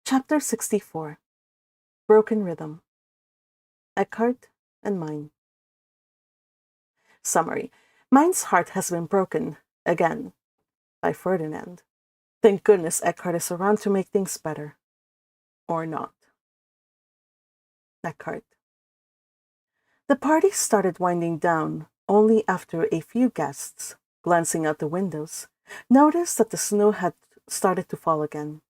Chapter 64 Broken Rhythm Eckhart and Myne. Summary. Myne's heart has been broken, again, by Ferdinand. Thank goodness Eckhart is around to make things better. Or not. Eckhart. The party started winding down only after a few guests, glancing out the windows, noticed that the snow had started to fall again.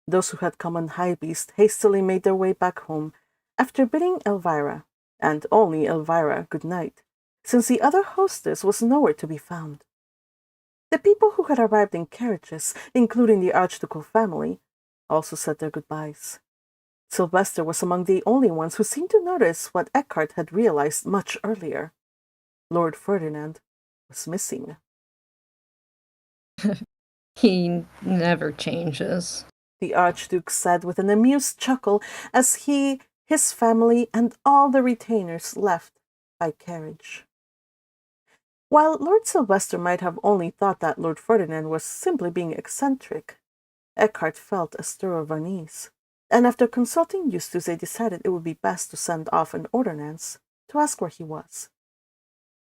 Those who had come on high beast hastily made their way back home after bidding Elvira, and only Elvira, good night, since the other hostess was nowhere to be found. The people who had arrived in carriages, including the archducal family, also said their goodbyes. Sylvester was among the only ones who seemed to notice what Eckhart had realized much earlier. Lord Ferdinand was missing. He never changes, the Archduke said with an amused chuckle as he, his family, and all the retainers left by carriage. While Lord Sylvester might have only thought that Lord Ferdinand was simply being eccentric, Eckhart felt a stir of unease, and after consulting Eustace, they decided it would be best to send off an ordonnance to ask where he was.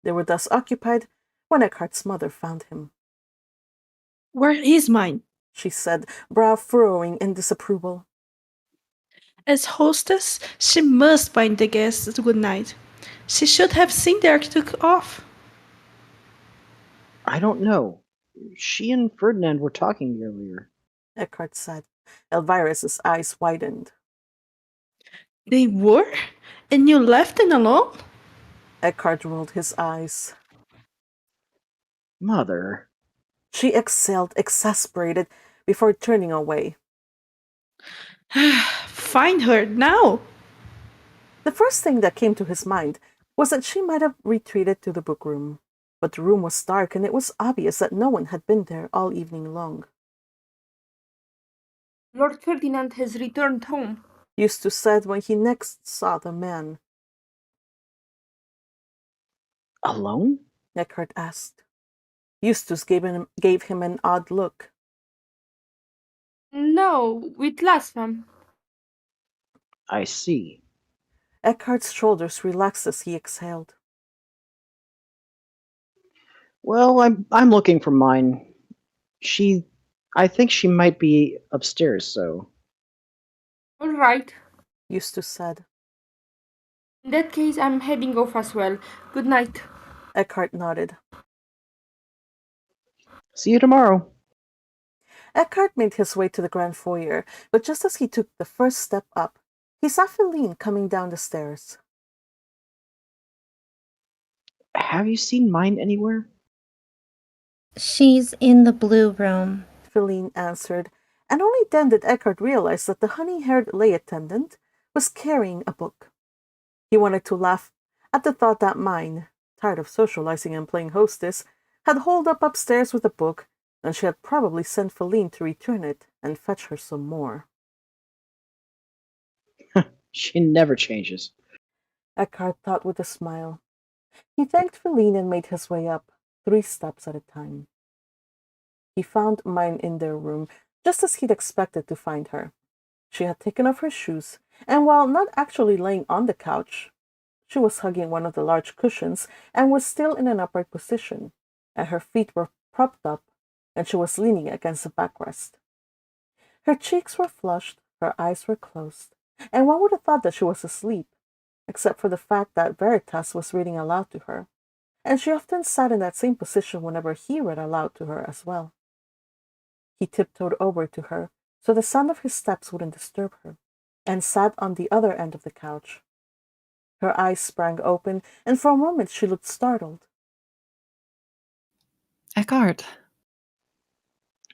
They were thus occupied when Eckhart's mother found him. "Where is Myne?" she said, brow furrowing in disapproval. "As hostess, she must bind the guests good night. She should have seen the Archduke off." "I don't know. She and Ferdinand were talking earlier," Eckhart said. Elvira's eyes widened. "They were? And you left them alone?" Eckhart rolled his eyes. "Mother," she exhaled, exasperated, before turning away. "Find her, now!" The first thing that came to his mind was that she might have retreated to the bookroom, but the room was dark and it was obvious that no one had been there all evening long. "Lord Ferdinand has returned home," Eustace said when he next saw the man. "Alone?" Eckhart asked. Eustace gave him an odd look. "No, with last femme." "I see." Eckhart's shoulders relaxed as he exhaled. "Well, I'm looking for Myne. I think she might be upstairs, so." "All right. Eustace said. In that case, I'm heading off as well. Good night." Eckhart nodded. "See you tomorrow." Eckhart made his way to the grand foyer, but just as he took the first step up, he saw Feline coming down the stairs. "Have you seen Myne anywhere?" She's in the blue room, Feline answered, and only then did Eckhart realize that the honey-haired lay attendant was carrying a book. He wanted to laugh at the thought that Myne, tired of socializing and playing hostess, had holed up upstairs with a book, and she had probably sent Feline to return it and fetch her some more. "She never changes," Eckhart thought with a smile. He thanked Feline and made his way up, 3 steps at a time. He found Myne in their room, just as he'd expected to find her. She had taken off her shoes, and while not actually laying on the couch, she was hugging one of the large cushions and was still in an upright position, and her feet were propped up, and she was leaning against the backrest. Her cheeks were flushed, her eyes were closed, and one would have thought that she was asleep, except for the fact that Veritas was reading aloud to her, and she often sat in that same position whenever he read aloud to her as well. He tiptoed over to her so the sound of his steps wouldn't disturb her, and sat on the other end of the couch. Her eyes sprang open, and for a moment she looked startled. "Eckhart."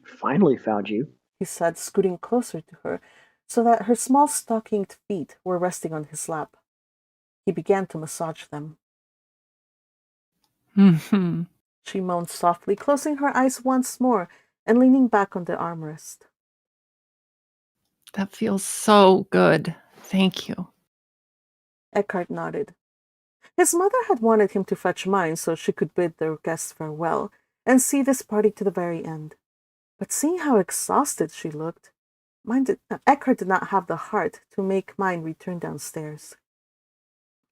"Finally found you," he said, scooting closer to her so that her small stockinged feet were resting on his lap. He began to massage them. She moaned softly, closing her eyes once more and leaning back on the armrest. "That feels so good. Thank you." Eckhart nodded. His mother had wanted him to fetch Myne so she could bid their guests farewell and see this party to the very end. But seeing how exhausted she looked, Eckhart did not have the heart to make Myne return downstairs.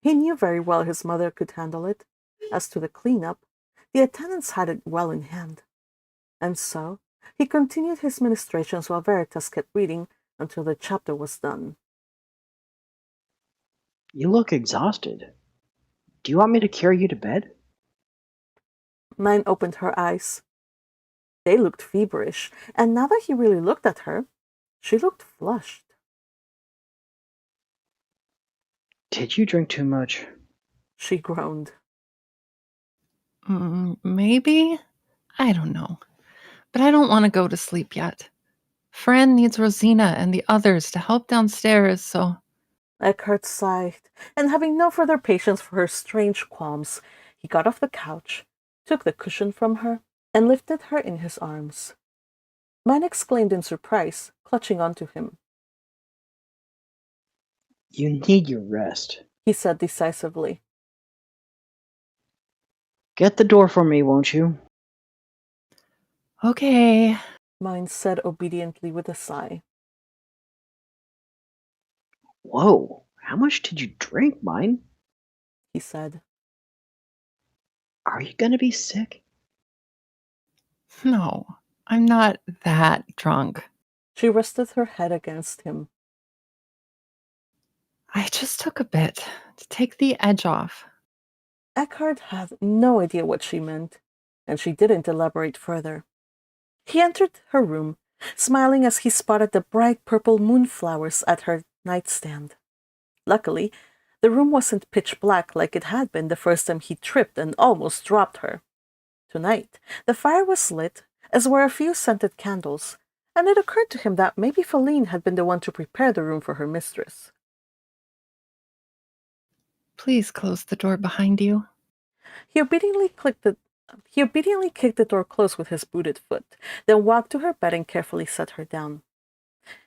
He knew very well his mother could handle it. As to the cleanup, the attendants had it well in hand. And so, he continued his ministrations while Veritas kept reading until the chapter was done. You look exhausted. Do you want me to carry you to bed? Myne opened her eyes. They looked feverish, and now that he really looked at her, she looked flushed. Did you drink too much? She groaned. Maybe? I don't know. But I don't want to go to sleep yet. Fran needs Rosina and the others to help downstairs, so... Eckhart sighed, and having no further patience for her strange qualms, he got off the couch, took the cushion from her, and lifted her in his arms. Myne exclaimed in surprise, clutching onto him. You need your rest. He said decisively. Get the door for me, won't you? Okay. Myne said obediently with a sigh. Whoa, how much did you drink, Myne? He said. Are you gonna be sick? No, I'm not that drunk. She rested her head against him. I just took a bit to take the edge off. Eckhart had no idea what she meant, and she didn't elaborate further. He entered her room, smiling as he spotted the bright purple moonflowers at her nightstand. Luckily, the room wasn't pitch black like it had been the first time he tripped and almost dropped her. Tonight, the fire was lit, as were a few scented candles, and it occurred to him that maybe Feline had been the one to prepare the room for her mistress. Please close the door behind you. He obediently kicked the door closed with his booted foot, then walked to her bed and carefully set her down.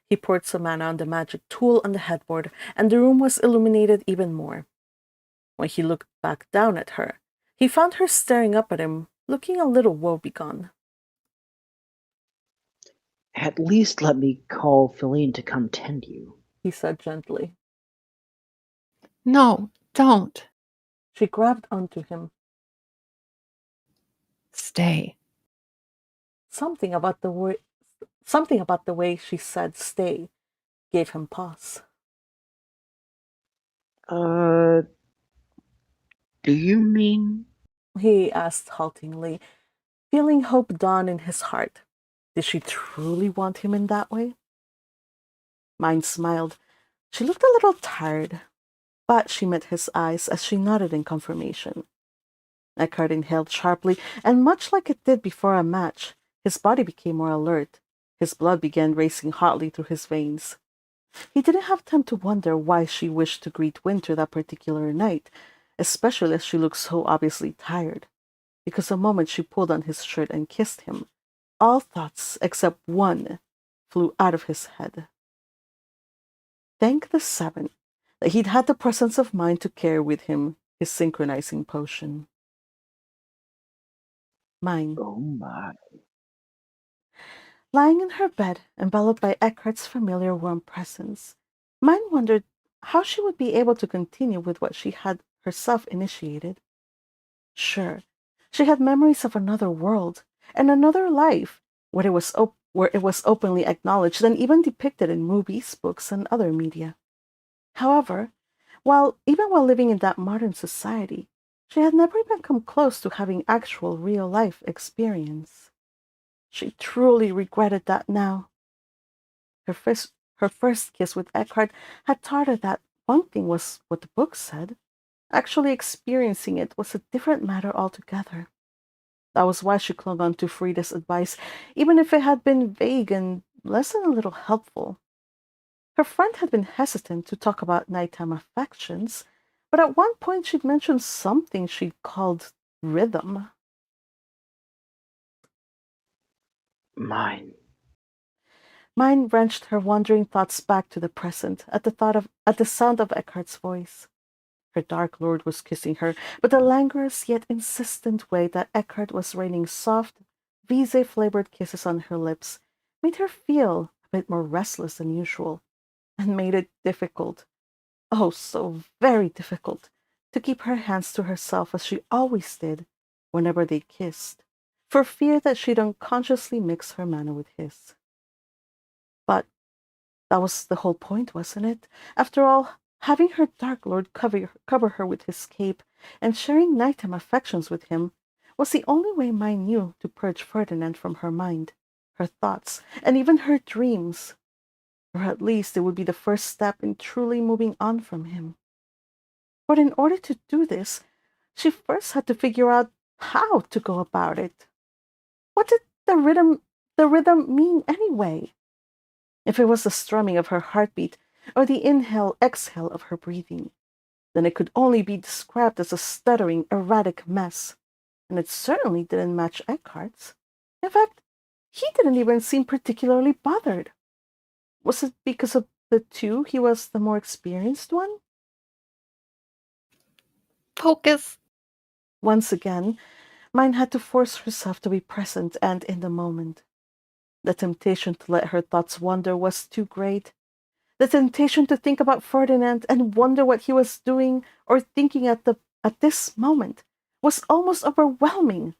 He poured some mana on the magic tool on the headboard, and the room was illuminated even more. When he looked back down at her, he found her staring up at him, looking a little woebegone. At least let me call Feline to come tend you. He said gently. No, don't. She grabbed onto him. Stay. Something about the way she said stay gave him pause. Do you mean? He asked haltingly, feeling hope dawn in his heart. Did she truly want him in that way? Myne smiled. She looked a little tired, but she met his eyes as she nodded in confirmation. Eckhart inhaled sharply, and much like it did before a match, his body became more alert. His blood began racing hotly through his veins. He didn't have time to wonder why she wished to greet winter that particular night, especially as she looked so obviously tired, because the moment she pulled on his shirt and kissed him, all thoughts except one flew out of his head. Thank the seven that he'd had the presence of mind to carry with him his synchronizing potion. Myne. Oh my. Lying in her bed, enveloped by Eckhart's familiar warm presence, Myne wondered how she would be able to continue with what she had herself initiated. Sure, she had memories of another world and another life where it was openly acknowledged and even depicted in movies, books, and other media. However, even while living in that modern society, she had never even come close to having actual real-life experience. She truly regretted that now. Her first kiss with Eckhart had taught her that one thing was what the book said. Actually experiencing it was a different matter altogether. That was why she clung on to Frida's advice, even if it had been vague and less than a little helpful. Her friend had been hesitant to talk about nighttime affections, but at one point she'd mentioned something she'd called rhythm. Myne. Myne wrenched her wandering thoughts back to the present at the sound of Eckhart's voice. Her dark lord was kissing her, but the languorous yet insistent way that Eckhart was raining soft, Vise-flavored kisses on her lips made her feel a bit more restless than usual, and made it difficult, oh, so very difficult, to keep her hands to herself as she always did whenever they kissed, for fear that she'd unconsciously mix her manner with his. But that was the whole point, wasn't it? After all, having her Dark Lord cover her with his cape and sharing nighttime affections with him was the only way Myne knew to purge Ferdinand from her mind, her thoughts, and even her dreams. Or at least it would be the first step in truly moving on from him. But in order to do this, she first had to figure out how to go about it. What did the rhythm mean anyway? If it was the strumming of her heartbeat or the inhale-exhale of her breathing, then it could only be described as a stuttering, erratic mess, and it certainly didn't match Eckhart's. In fact, he didn't even seem particularly bothered. Was it because of the two he was the more experienced one? Focus. Once again, Myne had to force herself to be present and in the moment. The temptation to let her thoughts wander was too great. The temptation to think about Ferdinand and wonder what he was doing or thinking at this moment was almost overwhelming.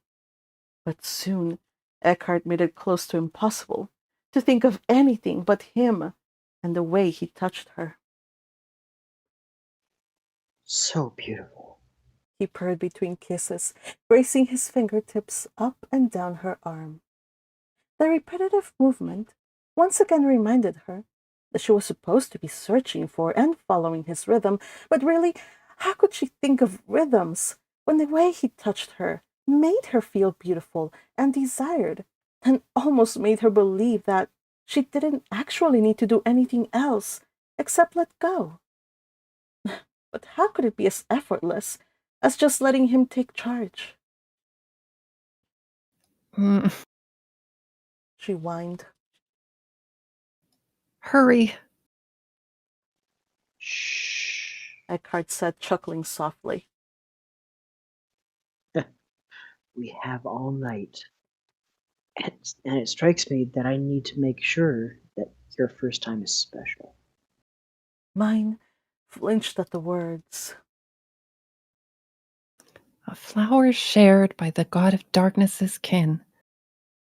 But soon Eckhart made it close to impossible to think of anything but him and the way he touched her. So beautiful. He purred between kisses, bracing his fingertips up and down her arm. The repetitive movement once again reminded her that she was supposed to be searching for and following his rhythm, but really, how could she think of rhythms when the way he touched her made her feel beautiful and desired, and almost made her believe that she didn't actually need to do anything else except let go? But how could it be as effortless as just letting him take charge? Mm, She whined. hurry. Shh. Eckhart said, chuckling softly. We have all night. And it strikes me that I need to make sure that your first time is special. Myne flinched at the words. A flower shared by the god of darkness's kin.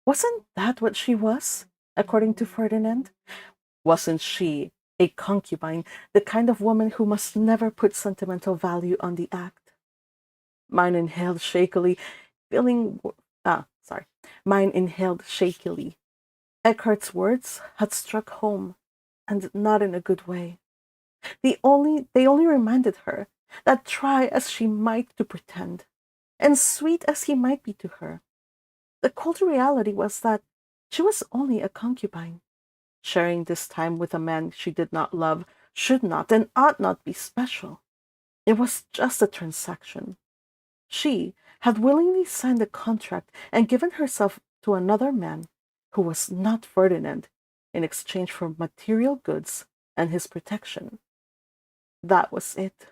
Wasn't that what she was, according to Ferdinand? Wasn't she a concubine, the kind of woman who must never put sentimental value on the act? Myne inhaled shakily, feeling. Sorry. Myne inhaled shakily. Eckhart's words had struck home, and not in a good way. They only reminded her that try as she might to pretend, and sweet as he might be to her, the cold reality was that she was only a concubine. Sharing this time with a man she did not love should not and ought not be special. It was just a transaction. She had willingly signed the contract and given herself to another man who was not Ferdinand in exchange for material goods and his protection. That was it.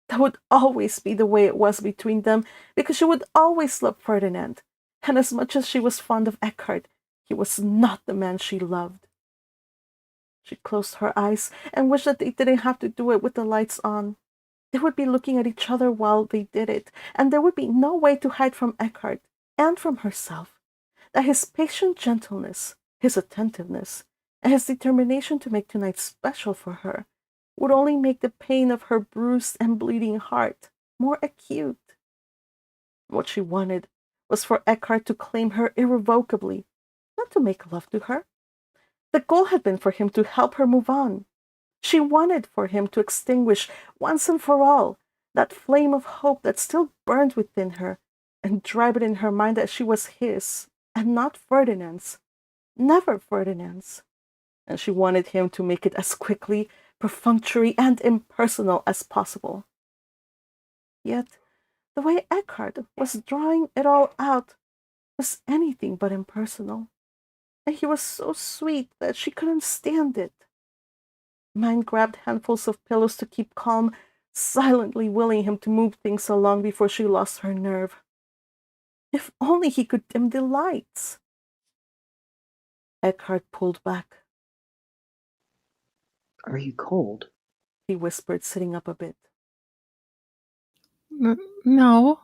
That would always be the way it was between them, because she would always love Ferdinand, and as much as she was fond of Eckhart, he was not the man she loved. She closed her eyes and wished that they didn't have to do it with the lights on. They would be looking at each other while they did it, and there would be no way to hide from Eckhart and from herself that his patient gentleness, his attentiveness, and his determination to make tonight special for her would only make the pain of her bruised and bleeding heart more acute. What she wanted was for Eckhart to claim her irrevocably, not to make love to her. The goal had been for him to help her move on. She wanted for him to extinguish once and for all that flame of hope that still burned within her, and drive it in her mind that she was his and not Ferdinand's, never Ferdinand's. And she wanted him to make it as quickly, perfunctory, and impersonal as possible. Yet the way Eckhart was drawing it all out was anything but impersonal, and he was so sweet that she couldn't stand it. Myne grabbed handfuls of pillows to keep calm, silently willing him to move things along before she lost her nerve. If only he could dim the lights. Eckhart pulled back. Are you cold? He whispered, sitting up a bit. No.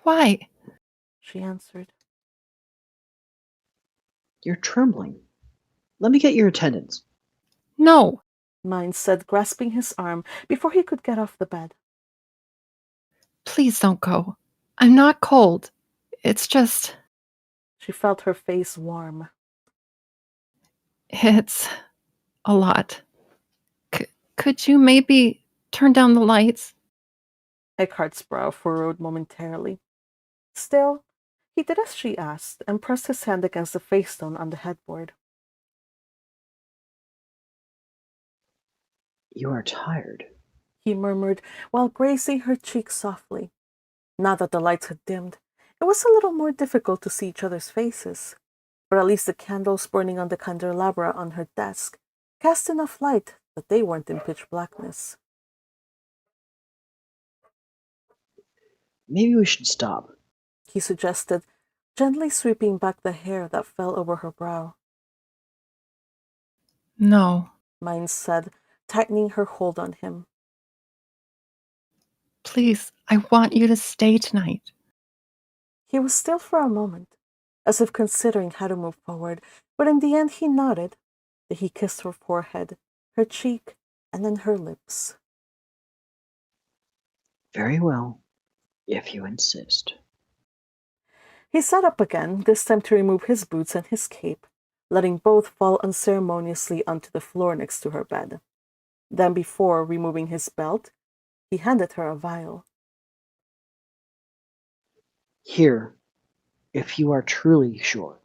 Why? She answered. You're trembling. Let me get your attendants. No. Myne said, grasping his arm before he could get off the bed. Please don't go. I'm not cold. It's just... She felt her face warm. It's a lot. Could you maybe turn down the lights? Eckhart's brow furrowed momentarily. Still, he did as she asked and pressed his hand against the facestone on the headboard. You are tired. He murmured while grazing her cheek softly. Now that the lights had dimmed, it was a little more difficult to see each other's faces, but at least the candles burning on the candelabra on her desk cast enough light that they weren't in pitch blackness. Maybe we should stop. He suggested, gently sweeping back the hair that fell over her brow. No. Myne said, tightening her hold on him. Please, I want you to stay tonight. He was still for a moment, as if considering how to move forward, but in the end he nodded. Then he kissed her forehead, her cheek, and then her lips. Very well, if you insist. He sat up again, this time to remove his boots and his cape, letting both fall unceremoniously onto the floor next to her bed. Then, before removing his belt, he handed her a vial. Here, if you are truly sure.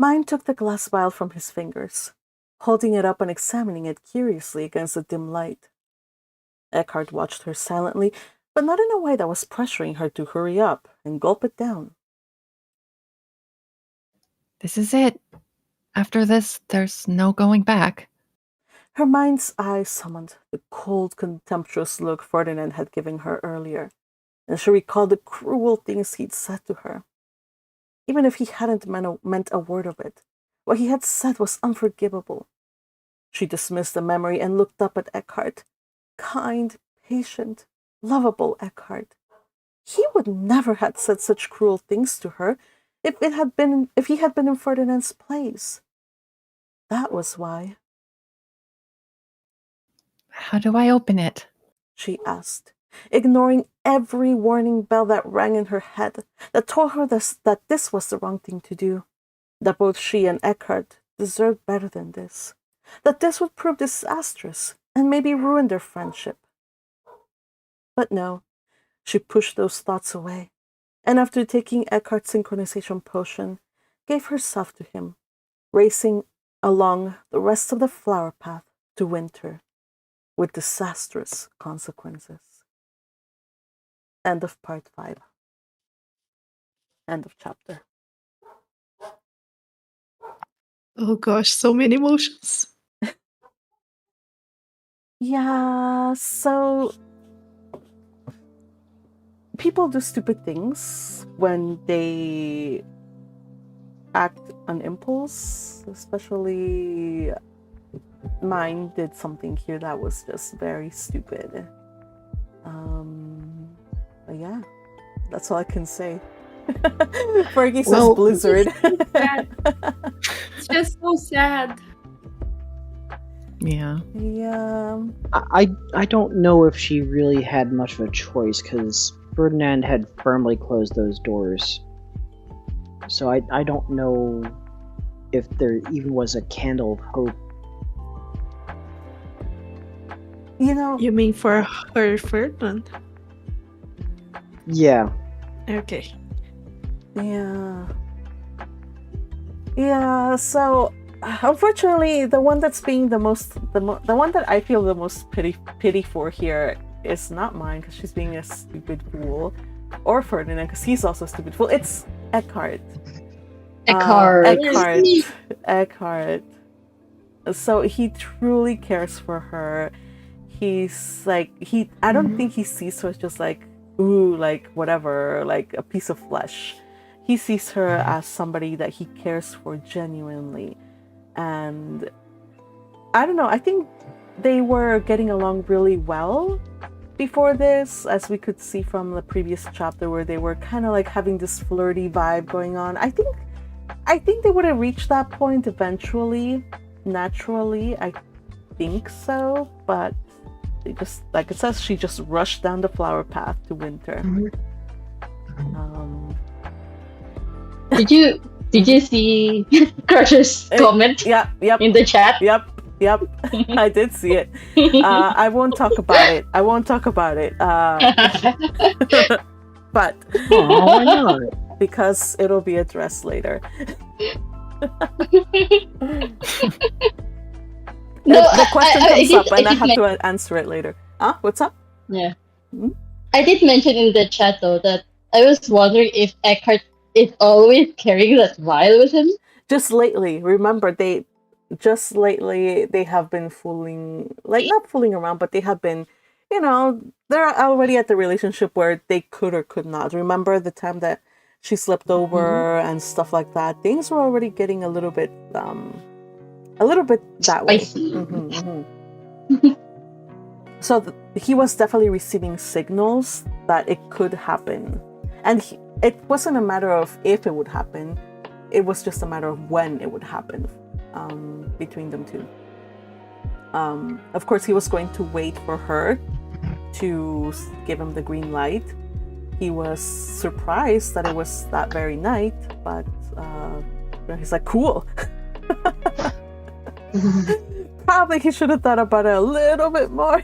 Myne took the glass vial from his fingers, holding it up and examining it curiously against the dim light. Eckhart watched her silently, but not in a way that was pressuring her to hurry up and gulp it down. This is it. After this, there's no going back. Her mind's eye summoned the cold, contemptuous look Ferdinand had given her earlier, and she recalled the cruel things he'd said to her. Even if he hadn't meant a word of it, what he had said was unforgivable. She dismissed the memory and looked up at Eckhart. Kind, patient, lovable Eckhart. He would never have said such cruel things to her if he had been in Ferdinand's place. That was why. How do I open it? She asked, ignoring every warning bell that rang in her head that told her that this was the wrong thing to do, that both she and Eckhart deserved better than this, that this would prove disastrous and maybe ruin their friendship. But no, she pushed those thoughts away, and after taking Eckhart's synchronization potion, gave herself to him, racing along the rest of the flower path to winter, with disastrous consequences. End of part 5. End of chapter. Oh gosh, so many emotions. Yeah, so people do stupid things when they act on impulse, especially Myne did something here that was just very stupid. But yeah, that's all I can say. Fergie says Blizzard. It's just so sad. Yeah. Yeah. I don't know if she really had much of a choice, because Ferdinand had firmly closed those doors. So I don't know if there even was a candle of hope. You know, You mean for her Ferdinand? Yeah. Okay. yeah. Yeah, so unfortunately, the one that's being the one that I feel the most pity for here is not Myne, because she's being a stupid fool, or Ferdinand, because he's also a stupid fool. It's Eckhart. Eckhart. So he truly cares for her. He's like, I don't think he sees her as just like, ooh, like whatever, like a piece of flesh. He sees her as somebody that he cares for genuinely. And I don't know, I think they were getting along really well before this, as we could see from the previous chapter where they were kind of like having this flirty vibe going on. I think they would have reached that point eventually, naturally. I think so, but they just, like it says, she just rushed down the flower path to Winter. Did you see Crusher's comment Yep. in the chat? Yep. I did see it. I won't talk about it. But Why not? because it'll be addressed later. The question comes up, and I have to answer it later. What's up? Yeah. Hmm? I did mention in the chat though that I was wondering if Eckhart is always carrying that vial with him. Just lately, remember, they have been fooling, like not fooling around, but they have been, they're already at the relationship where they could or could not. Remember the time that she slept over and stuff like that? Things were already getting a little bit that way. So he was definitely receiving signals that it could happen, and it wasn't a matter of if it would happen. It was just a matter of when it would happen between them two. Of course, he was going to wait for her to give him the green light. He was surprised that it was that very night, but he's like, cool. Probably he should have thought about it a little bit more.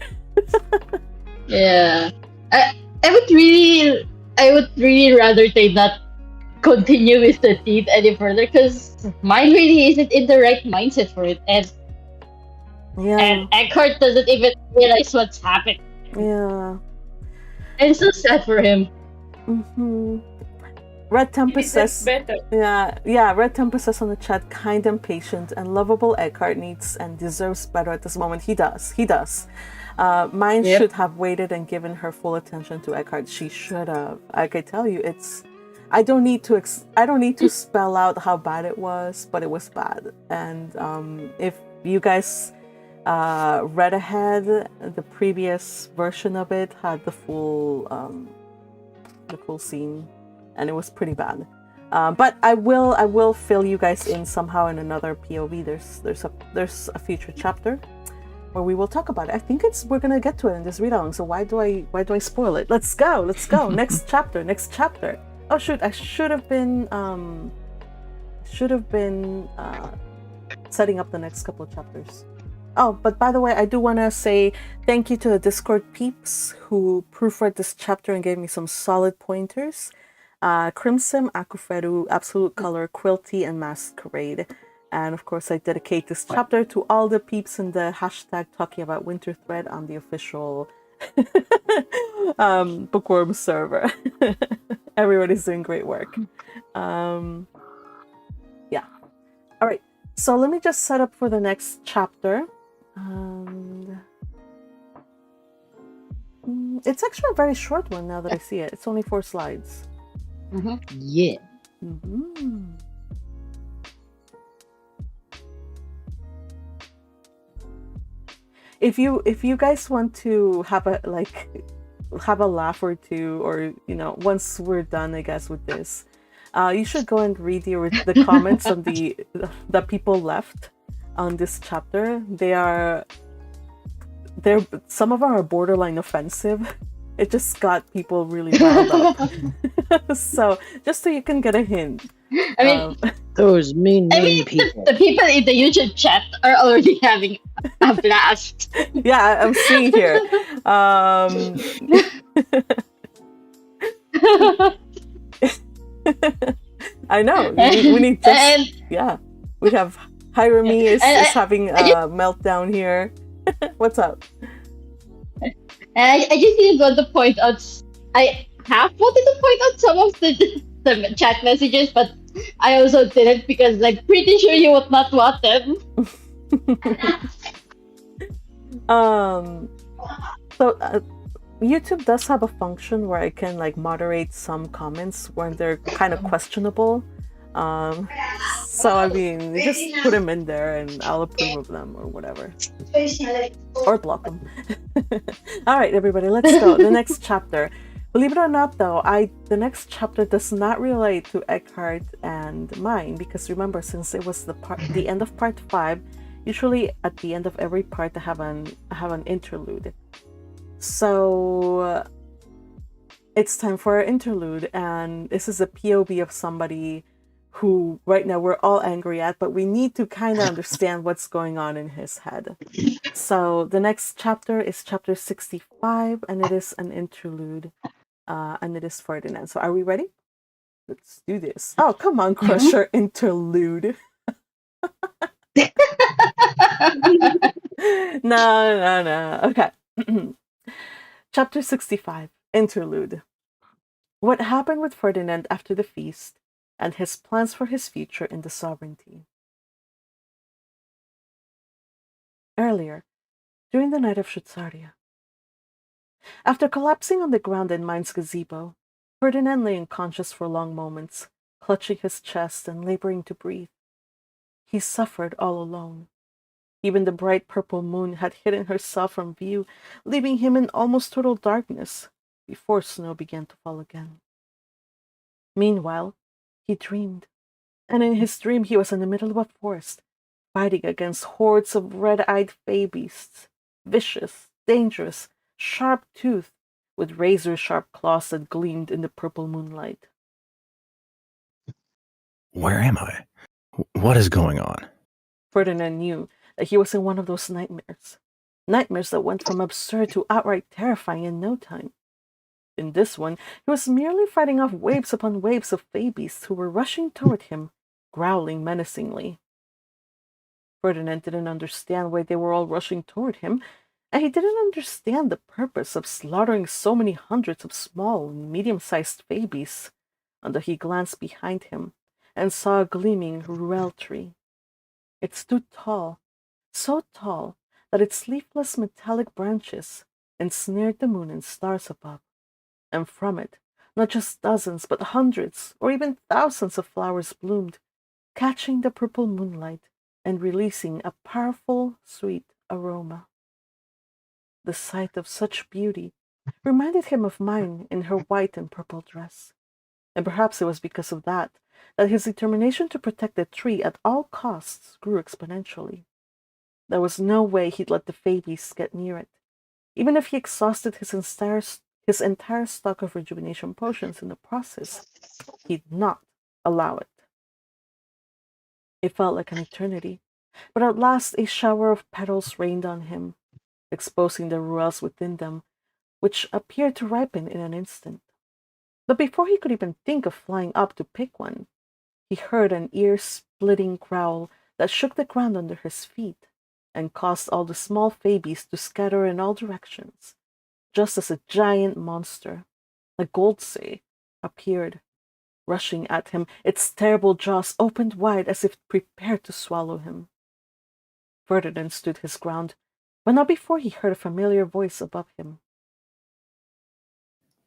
Yeah, I would really rather they not continue with the deed any further, because Myne really isn't in the right mindset for it, and Eckhart doesn't even realize what's happened. Yeah, I'm so sad for him. Red Tempest says, better. Red Tempest says on the chat, kind and patient and lovable Eckhart needs and deserves better at this moment. He does. Myne should have waited and given her full attention to Eckhart. She should have. I could tell you, I don't need to spell out how bad it was, but it was bad. And if you guys read ahead, the previous version of it had the full scene, and it was pretty bad. But I will fill you guys in somehow in another POV. There's a future chapter where we will talk about it. I think we're gonna get to it in this read along. So why do I spoil it? Let's go. Next chapter. Oh shoot! I should have been setting up the next couple of chapters. Oh, but by the way, I do want to say thank you to the Discord peeps who proofread this chapter and gave me some solid pointers. Crimson, Akuferu, Absolute Color, Quilty, and Masquerade. And of course, I dedicate this chapter to all the peeps in the hashtag talking about winter thread on the official Bookworm server. Everybody's doing great work. Yeah. All right. So let me just set up for the next chapter. It's actually a very short one now that I see it. It's only 4 slides. Yeah. If you guys want to have a laugh or two, or once we're done, I guess, with this, you should go and read the comments on that people left on this chapter. Some of them are borderline offensive. It just got people really riled up. So just so you can get a hint. I mean, those mean people. The people in the YouTube chat are already having a blast. Yeah, I'm seeing here. I know. We need just... we have Hirami is having a meltdown here. What's up? I just didn't want to point out. I half wanted to point out some of the chat messages, but I also didn't because I'm pretty sure you would not want them. So YouTube does have a function where I can moderate some comments when they're kind of questionable. So, I mean, just put him in there and I'll approve of them or whatever. Or block them. All right, everybody, let's go. The next chapter. Believe it or not, though, the next chapter does not relate to Eckhart and Myne, because remember, since it was the end of part 5, usually at the end of every part I have an interlude. So it's time for our interlude, and this is a POV of somebody who right now we're all angry at, but we need to kind of understand what's going on in his head. So the next chapter is chapter 65, and it is an interlude, and it is Ferdinand. So are we ready? Let's do this. Oh, come on, Crusher. Interlude. No. Okay. Chapter 65, Interlude. What happened with Ferdinand after the feast, and his plans for his future in the sovereignty. Earlier, during the night of Shutsaria. After collapsing on the ground in Myne's gazebo, Ferdinand lay unconscious for long moments, clutching his chest and laboring to breathe. He suffered all alone. Even the bright purple moon had hidden herself from view, leaving him in almost total darkness before snow began to fall again. Meanwhile, he dreamed, and in his dream he was in the middle of a forest, fighting against hordes of red-eyed fey beasts, vicious, dangerous, sharp-toothed, with razor-sharp claws that gleamed in the purple moonlight. Where am I? What is going on? Ferdinand knew that he was in one of those nightmares. Nightmares that went from absurd to outright terrifying in no time. In this one, he was merely fighting off waves upon waves of fey beasts who were rushing toward him, growling menacingly. Ferdinand didn't understand why they were all rushing toward him, and he didn't understand the purpose of slaughtering so many hundreds of small and medium-sized fey beasts, until he glanced behind him and saw a gleaming ruel tree. It stood tall, so tall that its leafless metallic branches ensnared the moon and stars above, and from it, not just dozens, but hundreds or even thousands of flowers bloomed, catching the purple moonlight and releasing a powerful, sweet aroma. The sight of such beauty reminded him of Myne in her white and purple dress, and perhaps it was because of that his determination to protect the tree at all costs grew exponentially. There was no way he'd let the fey beasts get near it, even if he exhausted his entire stock of rejuvenation potions in the process. He'd not allow it. It felt like an eternity, but at last a shower of petals rained on him, exposing the ruels within them, which appeared to ripen in an instant. But before he could even think of flying up to pick one, he heard an ear-splitting growl that shook the ground under his feet and caused all the small fey beasts to scatter in all directions, just as a giant monster, a goldsay, appeared, rushing at him, its terrible jaws opened wide as if prepared to swallow him. Ferdinand stood his ground, but not before he heard a familiar voice above him.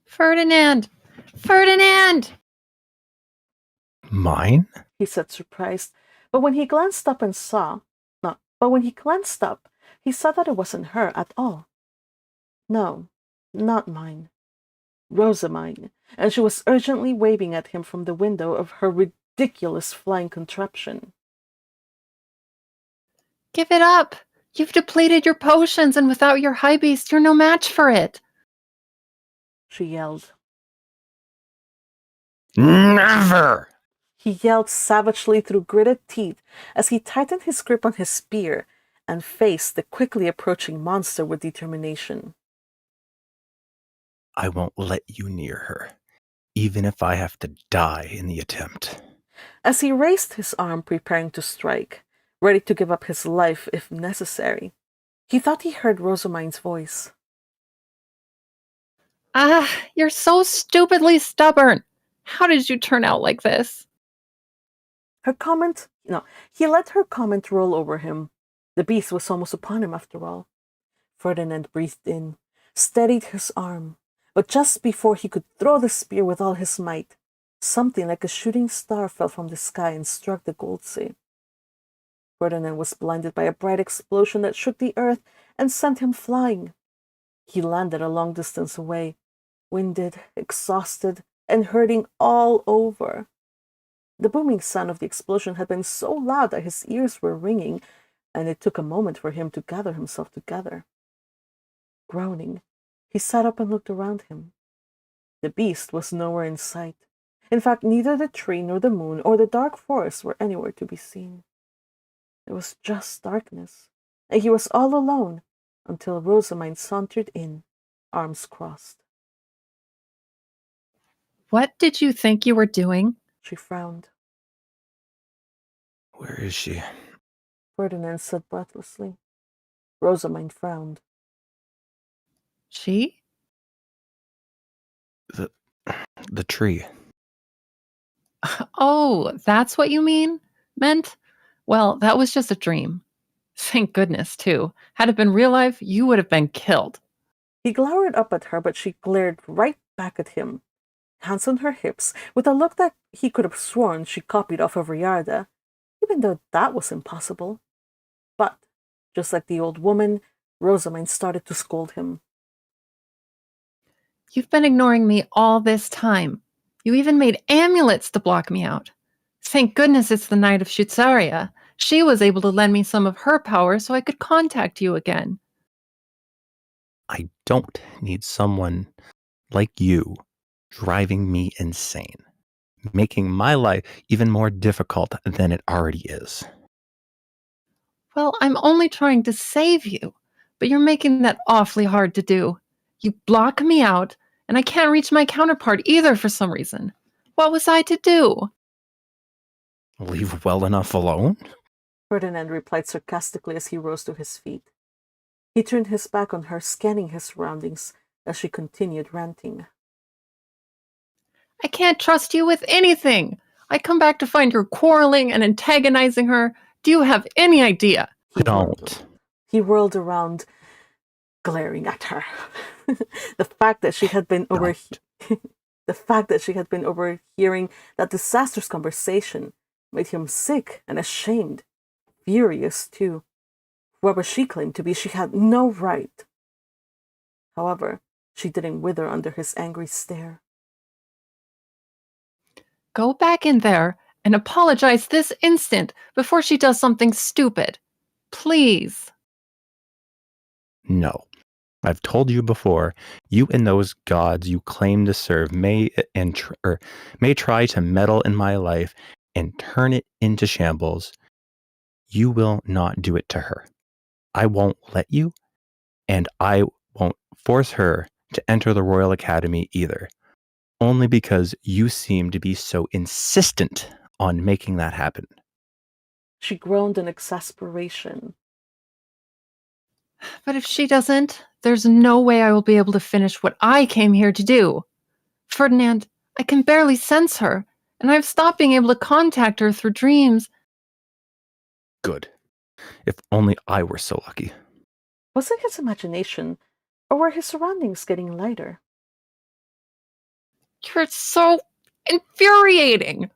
Ferdinand! Ferdinand! Myne? He said, surprised, but when he glanced up, he saw that it wasn't her at all. No, not Myne. Myne, and she was urgently waving at him from the window of her ridiculous flying contraption. Give it up! You've depleted your potions, and without your high beast, you're no match for it! She yelled. Never! He yelled savagely through gritted teeth as he tightened his grip on his spear and faced the quickly approaching monster with determination. I won't let you near her, even if I have to die in the attempt. As he raised his arm preparing to strike, ready to give up his life if necessary, he thought he heard Rosamine's voice. Ah, you're so stupidly stubborn! How did you turn out like this? He let her comment roll over him. The beast was almost upon him after all. Ferdinand breathed in, steadied his arm, but just before he could throw the spear with all his might, Something like a shooting star fell from the sky and struck the gold sea. Ferdinand was blinded by a bright explosion that shook the earth and sent him flying. He landed a long distance away, winded, exhausted, and hurting all over. The booming sound of the explosion had been so loud that his ears were ringing, and it took a moment for him to gather himself together. Groaning, he sat up and looked around him. The beast was nowhere in sight. In fact, neither the tree nor the moon or the dark forest were anywhere to be seen. There was just darkness, and he was all alone until Rosamine sauntered in, arms crossed. What did you think you were doing? She frowned. Where is she? Ferdinand said breathlessly. Rosamine frowned. She? The tree. Oh, that's what you meant? Well, that was just a dream. Thank goodness, too. Had it been real life, you would have been killed. He glowered up at her, but she glared right back at him, hands on her hips, with a look that he could have sworn she copied off of Riarda, even though that was impossible. But, just like the old woman, Rosamine started to scold him. You've been ignoring me all this time. You even made amulets to block me out. Thank goodness it's the Knight of Shutsaria. She was able to lend me some of her power so I could contact you again. I don't need someone like you driving me insane, making my life even more difficult than it already is. Well, I'm only trying to save you, but you're making that awfully hard to do. You block me out, and I can't reach my counterpart either for some reason. What was I to do? Leave well enough alone? Ferdinand replied sarcastically as he rose to his feet. He turned his back on her, scanning his surroundings as she continued ranting. I can't trust you with anything. I come back to find you're quarreling and antagonizing her. Do you have any idea? He whirled around, glaring at her. The fact that she had been overhearing that disastrous conversation made him sick and ashamed, furious too. Whoever she claimed to be, she had no right. However, she didn't wither under his angry stare. Go back in there and apologize this instant before she does something stupid. Please. No. I've told you before, you and those gods you claim to serve may try to meddle in my life and turn it into shambles. You will not do it to her. I won't let you, and I won't force her to enter the Royal Academy either, only because you seem to be so insistent on making that happen. She groaned in exasperation. But if she doesn't, there's no way I will be able to finish what I came here to do. Ferdinand, I can barely sense her, and I've stopped being able to contact her through dreams. Good. If only I were so lucky. Was it his imagination, or were his surroundings getting lighter? You're so infuriating.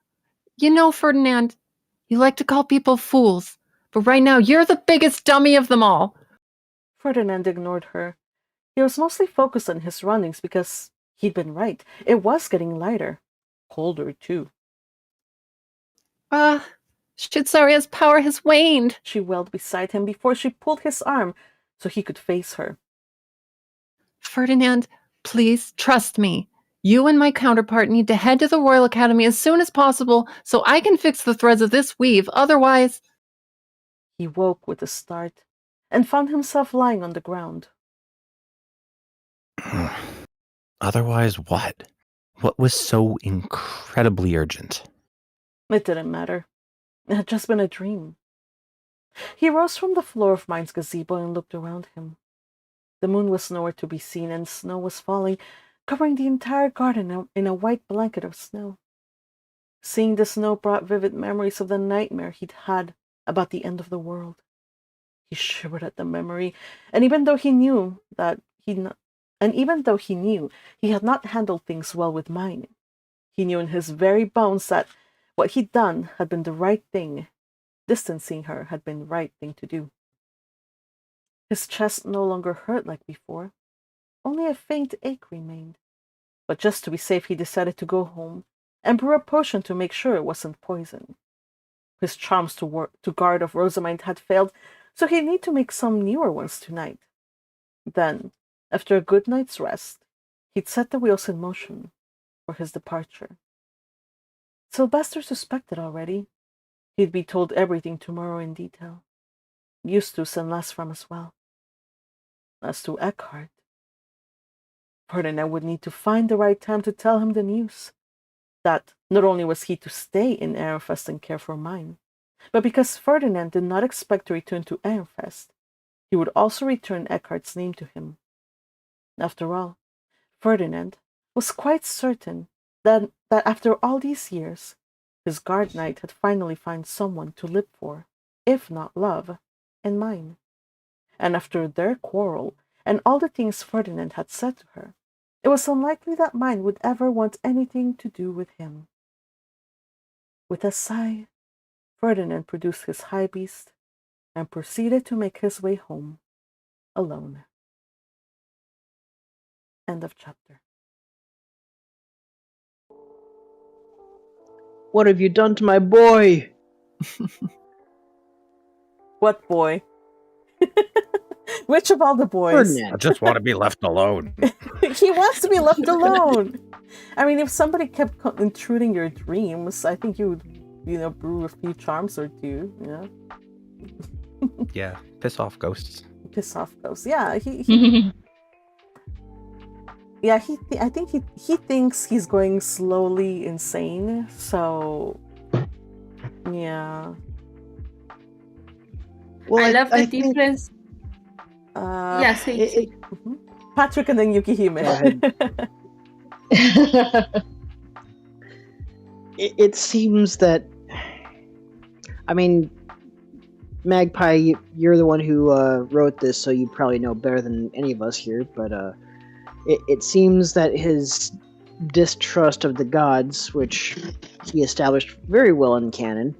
You know, Ferdinand, you like to call people fools, but right now you're the biggest dummy of them all. Ferdinand ignored her. He was mostly focused on his surroundings because he'd been right. It was getting lighter. Colder, too. Shitsaria's power has waned. She wailed beside him before she pulled his arm so he could face her. Ferdinand, please trust me. You and my counterpart need to head to the Royal Academy as soon as possible so I can fix the threads of this weave. Otherwise... He woke with a start and found himself lying on the ground. Otherwise what? What was so incredibly urgent? It didn't matter. It had just been a dream. He rose from the floor of Myne's gazebo and looked around him. The moon was nowhere to be seen, and snow was falling, covering the entire garden in a white blanket of snow. Seeing the snow brought vivid memories of the nightmare he'd had about the end of the world. He shivered at the memory, and even though he knew he had not handled things well with Myne, He knew in his very bones that what he'd done had been the right thing. Distancing her had been the right thing to do. His chest no longer hurt like before. Only a faint ache remained. But just to be safe, he decided to go home and brew a potion to make sure it wasn't poison. His charms to guard of Rosamund had failed, so he'd need to make some newer ones tonight. Then, after a good night's rest, he'd set the wheels in motion for his departure. Sylvester suspected already. He'd be told everything tomorrow in detail. Eustace and Lasram as well. As to Eckhart, Ferdinand would need to find the right time to tell him the news. That not only was he to stay in Ehrenfest and care for Myne, but because Ferdinand did not expect to return to Ehrenfest, he would also return Eckhart's name to him. After all, Ferdinand was quite certain that after all these years, his guard knight had finally found someone to live for, if not love, in Myne. And after their quarrel, and all the things Ferdinand had said to her, it was unlikely that Myne would ever want anything to do with him. With a sigh, Ferdinand produced his high beast and proceeded to make his way home, alone. End of chapter. What have you done to my boy? What boy? Which of all the boys? Ferdinand. I just want to be left alone. He wants to be left alone. I mean, if somebody kept intruding your dreams, I think you would, brew a few charms or two, Yeah, piss off ghosts. Piss off ghosts. Yeah, I think he thinks he's going slowly insane, so yeah. Well, I love the think- difference. Yeah, say. Patrick and then Yukihime. It seems that, I mean, Magpie, you're the one who wrote this, so you probably know better than any of us here, but it seems that his distrust of the gods, which he established very well in canon,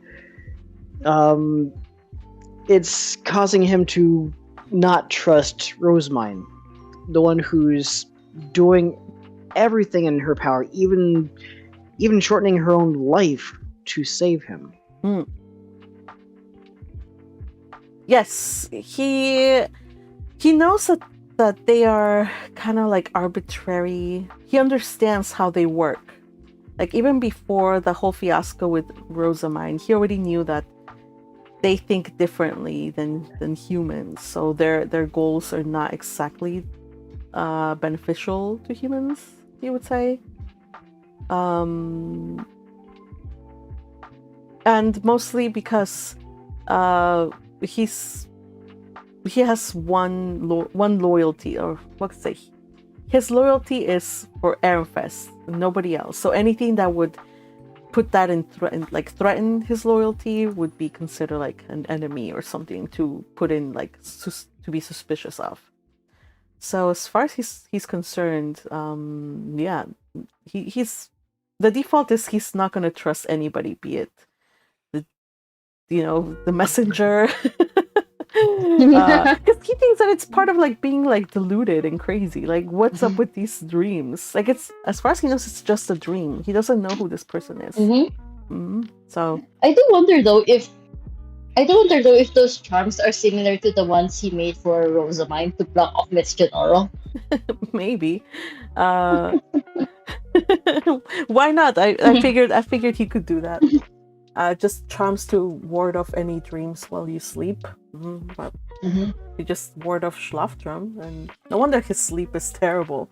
it's causing him to not trust Rosamund, the one who's doing everything in her power, even shortening her own life to save him. Yes, he knows that they are kind of like arbitrary. He understands how they work. Like even before the whole fiasco with Rosamund, he already knew that they think differently than humans. So their goals are not exactly beneficial to humans, he would say. And mostly because he has one loyalty, or what to say, his loyalty is for Ehrenfest, nobody else. So anything that would put that threaten his loyalty would be considered like an enemy or something to put in to be suspicious of. So as far as he's concerned, he's the default is he's not going to trust anybody, be it the messenger. Because he thinks that it's part of being deluded and crazy. What's up with these dreams? It's, as far as he knows, it's just a dream. He doesn't know who this person is. So I do wonder though if those charms are similar to the ones he made for Rosamund to block off Mistress Aura. Maybe. Why not? I figured he could do that. Just charms to ward off any dreams while you sleep. But you just ward off Schlaftraum, and no wonder his sleep is terrible.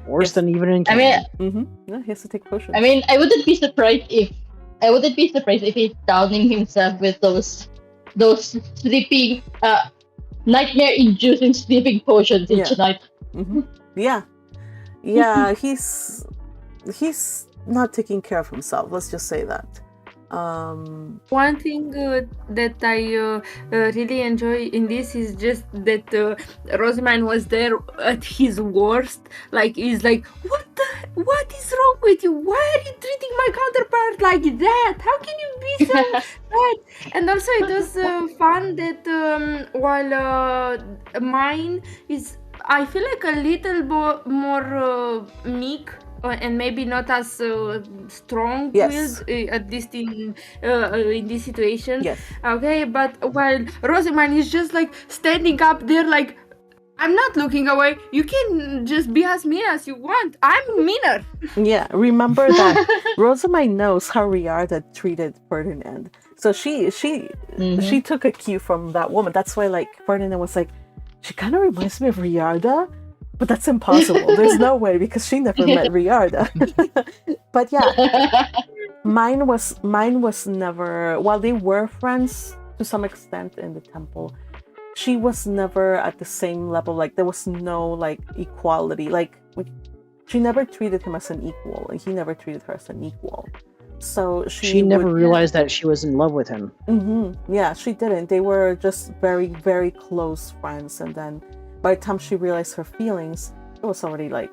Worse than even in canon. Yeah, he has to take potions. I mean, I wouldn't be surprised if he's downing himself with those sleeping, nightmare-inducing sleeping potions each night. Yeah, he's not taking care of himself. Let's just say that. One thing that I really enjoy in this is just that Rosamund was there at his worst. Like, he's like, what is wrong with you? Why are you treating my counterpart like that? How can you be so bad? And also, it was fun that while mine is, I feel like a little more meek. And maybe not as strong-willed, Yes. at least in this situation. Yes. Okay, but while Rosamund is just like standing up there, like, I'm not looking away. You can just be as mean as you want. I'm meaner. Yeah, remember that Rosamund knows how Riarda treated Ferdinand. So she took a cue from that woman. That's why, like, Ferdinand was like, she kind of reminds me of Riarda, but that's impossible. There's no way, because she never met Riarda. But yeah, Myne was never, while they were friends to some extent in the temple, she was never at the same level. Like, there was no, like, equality. Like, she never treated him as an equal, and he never treated her as an equal. So She never realized that she was in love with him. Yeah, she didn't. They were just very, very close friends, and then by the time she realized her feelings, it was already, like,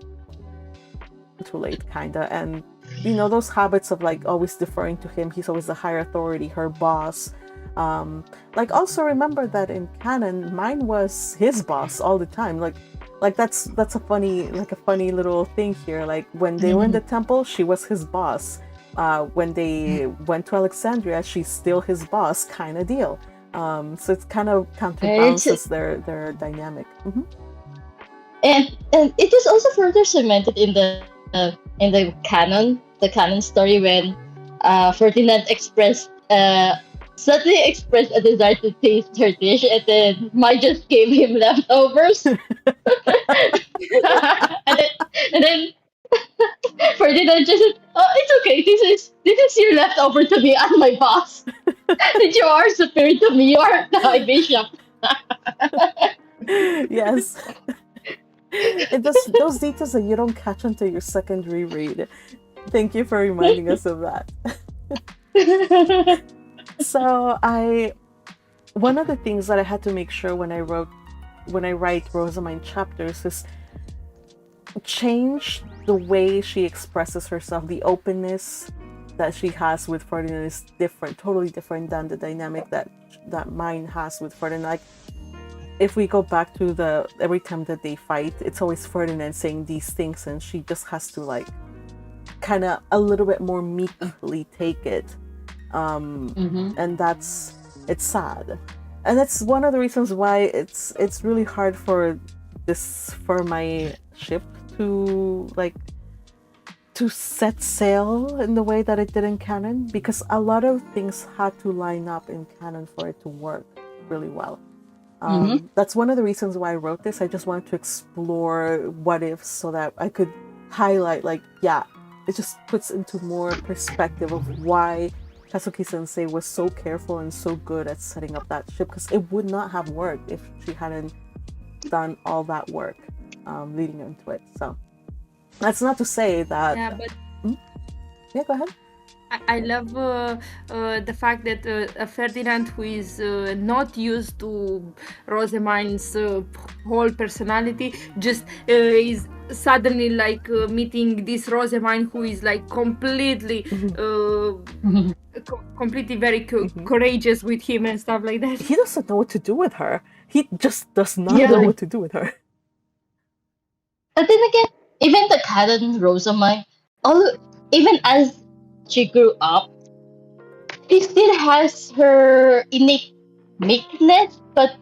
too late, kinda. And, you know, those habits of, like, always deferring to him, he's always the higher authority, her boss. Like, also remember that in canon, Myne was his boss all the time. Like that's a funny little thing here. Like, when they were in the temple, she was his boss. When they went to Alexandria, she's still his boss, kind of deal. So it's kind of counterbalances their dynamic. And it is also further cemented in the canon story, when Ferdinand suddenly expressed a desire to taste her dish, and then Mai just gave him leftovers. and then Ferdinand just said, "Oh, it's okay. This is your leftover to me. I'm my boss. And you are superior to me. You are the high bishop." Yes. Those details that you don't catch until your second reread. Thank you for reminding us of that. So one of the things that I had to make sure when I write Rosamund chapters is change the way she expresses herself. The openness that she has with Ferdinand is different, totally different than the dynamic that Myne has with Ferdinand. Like, if we go back to every time that they fight, it's always Ferdinand saying these things, and she just has to, like, kind of a little bit more meekly take it. And it's sad, and that's one of the reasons why it's really hard for this Fermai ship to set sail in the way that it did in canon, because a lot of things had to line up in canon for it to work really well. That's one of the reasons why I wrote this. I just wanted to explore what ifs so that I could highlight, like, yeah, it just puts into more perspective of why Kazuki Sensei was so careful and so good at setting up that ship, because it would not have worked if she hadn't done all that work leading into it. So that's not to say that. Yeah, but yeah, go ahead. I love the fact that Ferdinand, who is not used to Rosamund's whole personality, just is suddenly, like, meeting this Rosamund who is, like, completely completely very courageous with him and stuff like that. He doesn't know what to do with her. He just does not know what to do with her. But then again, even the canon Rosamund, even as she grew up, she still has her innate meekness, but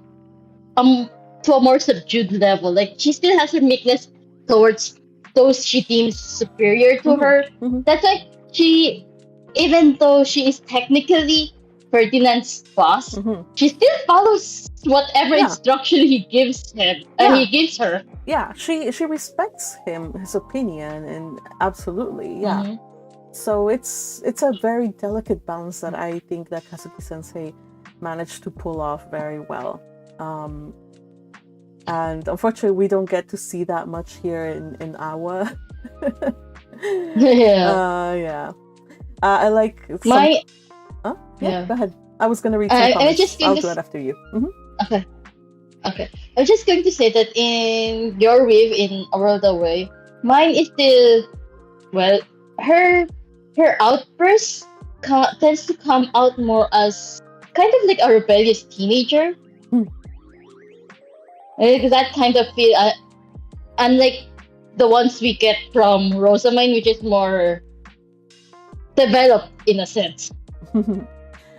to a more subdued level. Like, she still has her meekness towards those she deems superior to her. That's why she, even though she is technically Ferdinand's boss, she still follows whatever instruction he gives him. He gives her. Yeah, she respects his opinion, and absolutely, yeah. So it's a very delicate balance that I think that Kazuki Sensei managed to pull off very well. And unfortunately, we don't get to see that much here in Awa. Yeah. I like Yeah. Go ahead. I was gonna read some I was comments. just going I'll to do s- it after you. Okay. Okay. I was just going to say that in your weave in A World Away, mine is still well, her outburst tends to come out more as kind of like a rebellious teenager. Hmm. Like that kind of feel, unlike the ones we get from Rosamine, which is more developed in a sense.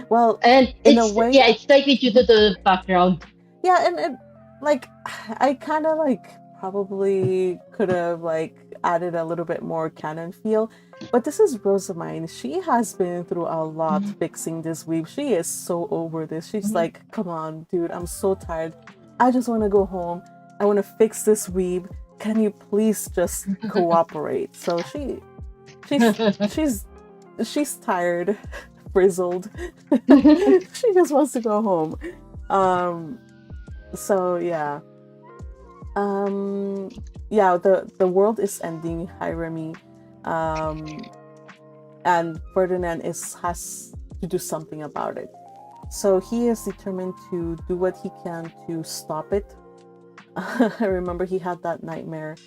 Well, And in a way, it's slightly due to the background. yeah, and like I kind of like probably could have like added a little bit more canon feel, but this is Rosamine. She has been through a lot fixing this weave. She is so over this. She's like, come on, dude, I'm so tired. I just want to go home. I want to fix this weave. Can you please just cooperate? So she's tired, frizzled. She just wants to go home. So yeah. Yeah, the world is ending. Hi Remy. And Ferdinand has to do something about it. So he is determined to do what he can to stop it. I remember he had that nightmare.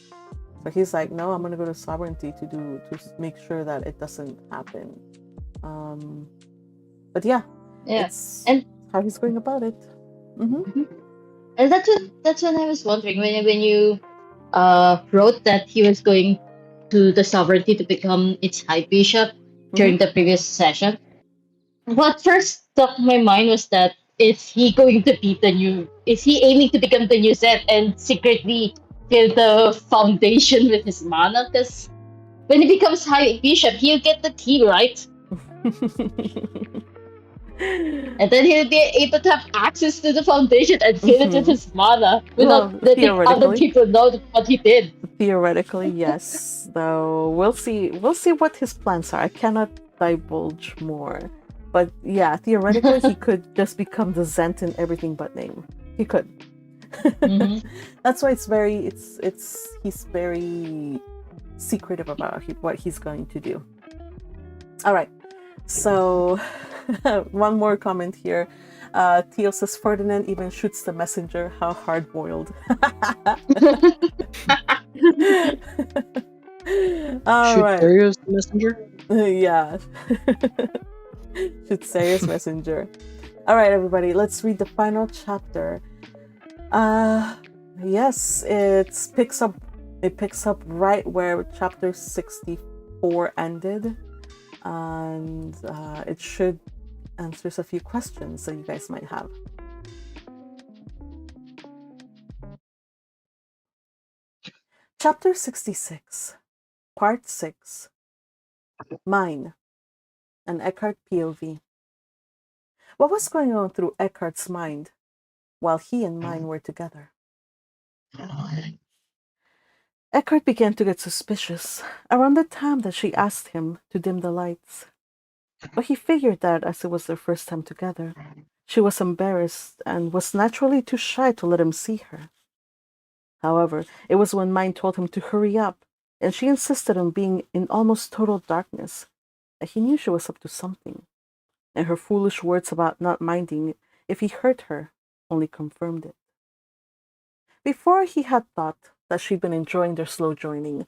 So he's like, no, I'm gonna go to sovereignty to make sure that it doesn't happen. But yeah, it's and how he's going about it. and that's what I was wondering when you wrote that he was going to the sovereignty to become its high bishop during the previous session. What first struck my mind was that is he going to be the new? Is he aiming to become the new Zed and secretly fill the foundation with his mana? Because when he becomes high bishop, he'll get the key, right? And then he'll be able to have access to the foundation and fill it with his mana without letting other people know what he did. Theoretically, yes. Though we'll see what his plans are. I cannot divulge more. But yeah, theoretically he could just become the Zent in everything but name. He could. That's why he's very secretive about what he's going to do. All right. So one more comment here. Theo says Ferdinand even shoots the messenger. How hard boiled. Shoot Darius the messenger? Yeah. Shoot Serious messenger. All right, everybody, let's read the final chapter. Yes, it picks up right where chapter 64 ended. And it should answer a few questions that you guys might have. Chapter 66, Part 6, Myne, an Eckhart POV. What was going on through Eckhart's mind while he and Myne were together? Eckhart began to get suspicious around the time that she asked him to dim the lights. But he figured that as it was their first time together, she was embarrassed and was naturally too shy to let him see her. However, it was when Myne told him to hurry up, and she insisted on being in almost total darkness, that he knew she was up to something, and her foolish words about not minding if he hurt her only confirmed it. Before he had thought that she'd been enjoying their slow joining.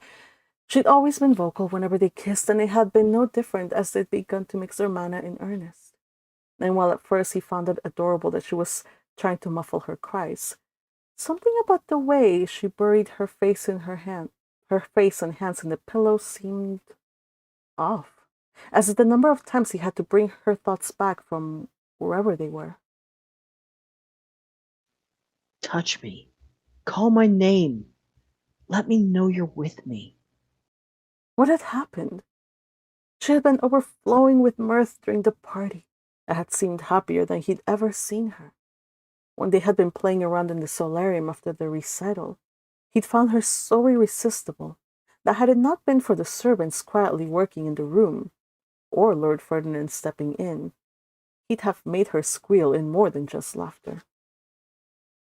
She'd always been vocal whenever they kissed, and it had been no different as they'd begun to mix their mana in earnest. And while at first he found it adorable that she was trying to muffle her cries, something about the way she buried her face and hands in the pillow seemed off, as if the number of times he had to bring her thoughts back from wherever they were. Touch me. Call my name. Let me know you're with me. What had happened? She had been overflowing with mirth during the party and had seemed happier than he'd ever seen her. When they had been playing around in the solarium after the recital, he'd found her so irresistible that had it not been for the servants quietly working in the room, or Lord Ferdinand stepping in, he'd have made her squeal in more than just laughter.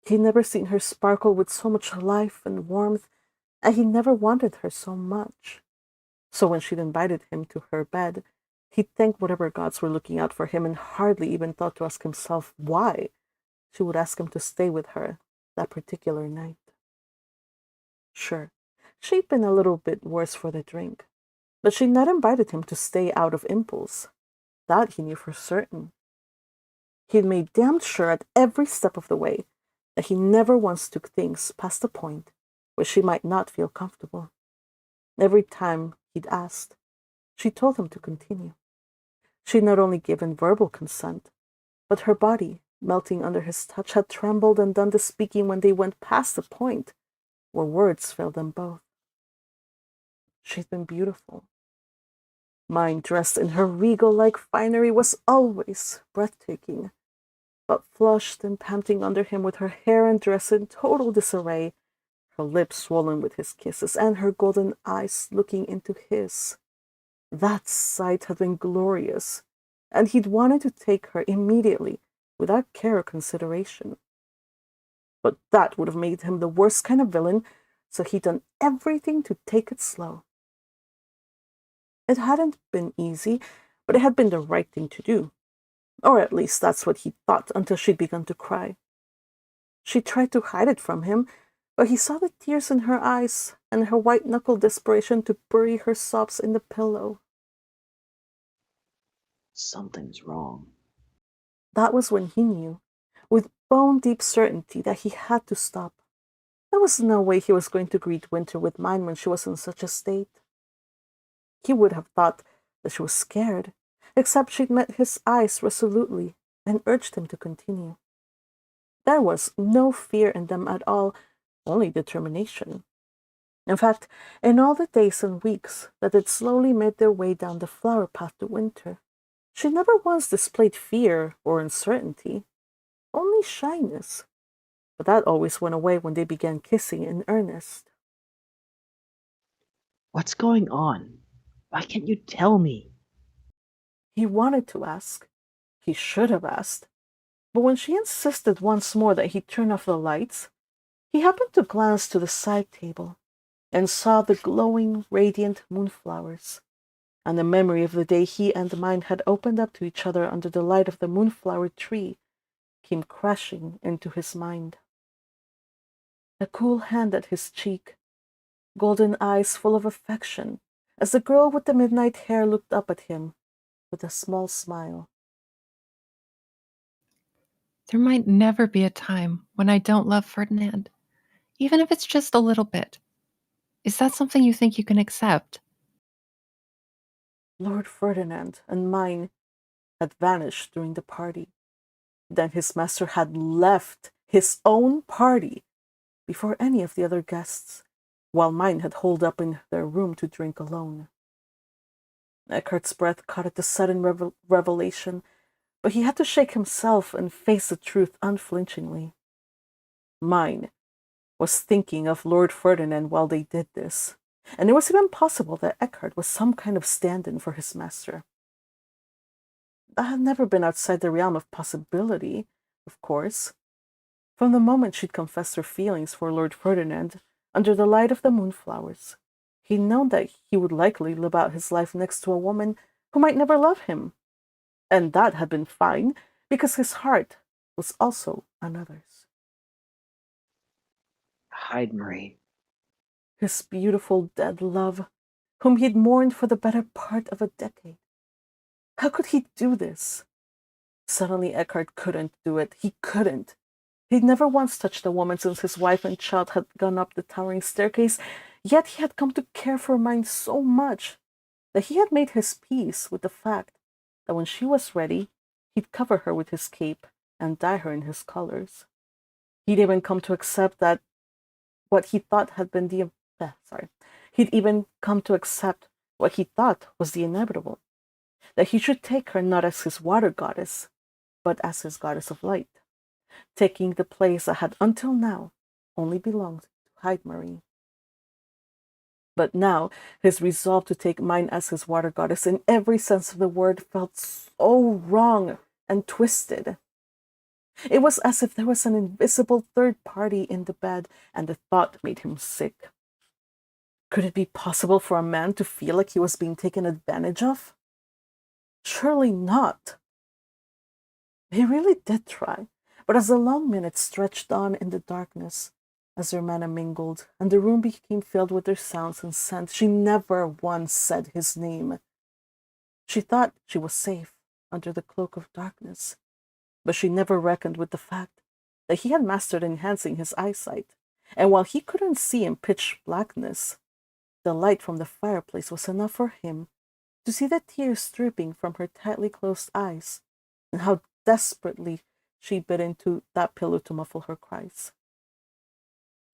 He'd never seen her sparkle with so much life and warmth, and he never wanted her so much. So when she'd invited him to her bed, He'd thanked whatever gods were looking out for him and hardly even thought to ask himself why she would ask him to stay with her that particular night. Sure, she'd been a little bit worse for the drink, but she'd not invited him to stay out of impulse. That he knew for certain. He'd made damned sure at every step of the way that he never once took things past the point where she might not feel comfortable. Every time he'd asked, she told him to continue. She'd not only given verbal consent, but her body, melting under his touch, had trembled and done the speaking when they went past the point where words failed them both. She'd been beautiful. Myne, dressed in her regal-like finery, was always breathtaking, but flushed and panting under him with her hair and dress in total disarray, her lips swollen with his kisses, and her golden eyes looking into his. That sight had been glorious, and he'd wanted to take her immediately, without care or consideration. But that would have made him the worst kind of villain, so he'd done everything to take it slow. It hadn't been easy, but it had been the right thing to do. Or at least that's what he thought until she'd begun to cry. She tried to hide it from him, but he saw the tears in her eyes and her white-knuckled desperation to bury her sobs in the pillow. Something's wrong. That was when he knew, with bone-deep certainty, that he had to stop. There was no way he was going to greet winter with Myne when she was in such a state. He would have thought that she was scared, except she'd met his eyes resolutely and urged him to continue. There was no fear in them at all, only determination. In fact, in all the days and weeks that had slowly made their way down the flower path to winter, she never once displayed fear or uncertainty, only shyness. But that always went away when they began kissing in earnest. What's going on? Why can't you tell me? He wanted to ask. He should have asked. But when she insisted once more that he turn off the lights, he happened to glance to the side table and saw the glowing, radiant moonflowers, and the memory of the day he and Myne had opened up to each other under the light of the moonflower tree came crashing into his mind. A cool hand at his cheek, golden eyes full of affection, as the girl with the midnight hair looked up at him with a small smile. There might never be a time when I don't love Ferdinand, even if it's just a little bit. Is that something you think you can accept? Lord Ferdinand and Myne had vanished during the party. Then his master had left his own party before any of the other guests, while Myne had holed up in their room to drink alone. Eckhart's breath caught at the sudden revelation, but he had to shake himself and face the truth unflinchingly. Myne was thinking of Lord Ferdinand while they did this, and it was even possible that Eckhart was some kind of stand-in for his master. That had never been outside the realm of possibility, of course. From the moment she'd confessed her feelings for Lord Ferdinand under the light of the moonflowers, he'd known that he would likely live out his life next to a woman who might never love him. And that had been fine, because his heart was also another's. Heidmarie. His beautiful dead love, whom he'd mourned for the better part of a decade. How could he do this? Suddenly Eckhart couldn't do it. He couldn't. He'd never once touched a woman since his wife and child had gone up the towering staircase, yet he had come to care for Myne so much that he had made his peace with the fact that when she was ready, he'd cover her with his cape and dye her in his colors. He'd even come to accept that what he thought had been he'd even come to accept what he thought was the inevitable, that he should take her not as his water goddess, but as his goddess of light, taking the place that had until now only belonged to Heidmarie. But now his resolve to take Myne as his water goddess in every sense of the word felt so wrong and twisted. It was as if there was an invisible third party in the bed, and the thought made him sick. Could it be possible for a man to feel like he was being taken advantage of? Surely not. He really did try, but as the long minutes stretched on in the darkness, as their mana mingled and the room became filled with their sounds and scent, she never once said his name. She thought she was safe under the cloak of darkness, but she never reckoned with the fact that he had mastered enhancing his eyesight, and while he couldn't see in pitch blackness, the light from the fireplace was enough for him to see the tears dripping from her tightly closed eyes, and how desperately she bit into that pillow to muffle her cries.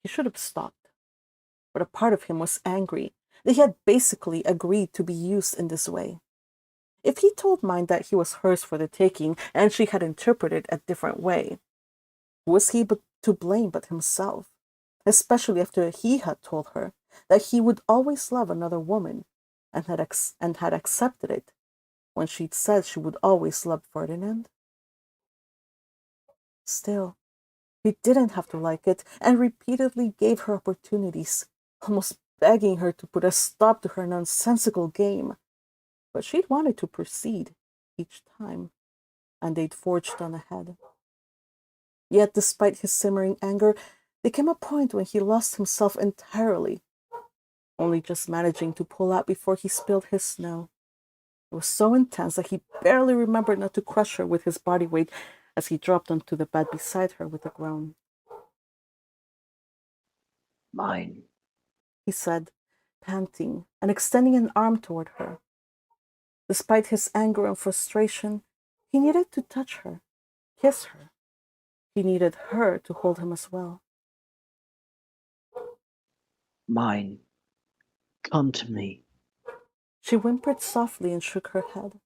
He should have stopped, but a part of him was angry that he had basically agreed to be used in this way. If he told Myne that he was hers for the taking and she had interpreted a different way, who was he but to blame but himself, especially after he had told her that he would always love another woman and had accepted it when she'd said she would always love Ferdinand? Still, he didn't have to like it and repeatedly gave her opportunities, almost begging her to put a stop to her nonsensical game. But she'd wanted to proceed each time, and they'd forged on ahead. Yet, despite his simmering anger, there came a point when he lost himself entirely, only just managing to pull out before he spilled his snow. It was so intense that he barely remembered not to crush her with his body weight as he dropped onto the bed beside her with a groan. Myne. He said, panting and extending an arm toward her. Despite his anger and frustration, he needed to touch her, kiss her. He needed her to hold him as well. Myne. Come to me. She whimpered softly and shook her head.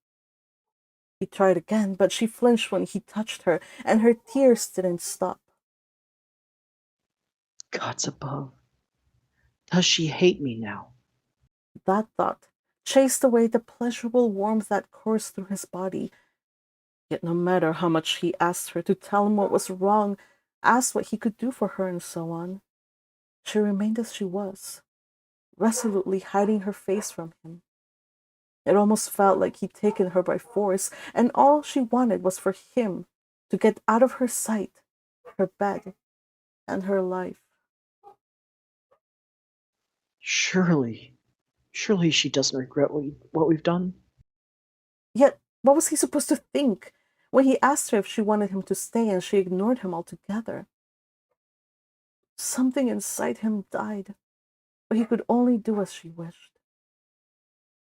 He tried again, but she flinched when he touched her, and her tears didn't stop. Gods above. Does she hate me now? That thought chased away the pleasurable warmth that coursed through his body. Yet no matter how much he asked her to tell him what was wrong, asked what he could do for her, and so on, she remained as she was, resolutely hiding her face from him. It almost felt like he'd taken her by force, and all she wanted was for him to get out of her sight, her bed, and her life. Surely she doesn't regret what we've done? Yet, what was he supposed to think when he asked her if she wanted him to stay and she ignored him altogether? Something inside him died, but he could only do as she wished.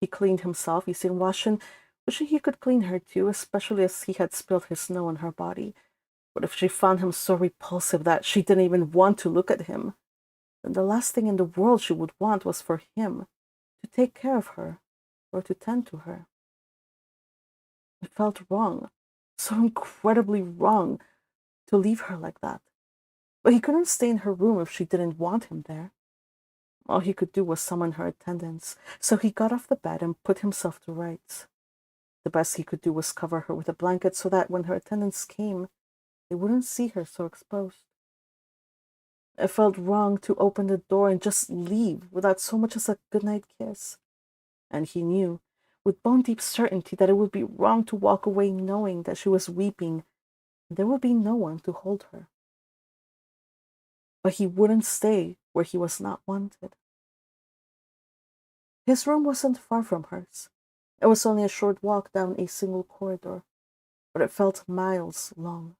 He cleaned himself using washing, wishing he could clean her too, especially as he had spilled his snow on her body. But if she found him so repulsive that she didn't even want to look at him, then the last thing in the world she would want was for him to take care of her or to tend to her. It felt wrong, so incredibly wrong, to leave her like that. But he couldn't stay in her room if she didn't want him there. All he could do was summon her attendants, so he got off the bed and put himself to rights. The best he could do was cover her with a blanket so that when her attendants came, they wouldn't see her so exposed. It felt wrong to open the door and just leave without so much as a goodnight kiss. And he knew, with bone-deep certainty, that it would be wrong to walk away knowing that she was weeping and there would be no one to hold her. But he wouldn't stay where he was not wanted. His room wasn't far from hers. It was only a short walk down a single corridor, but it felt miles long.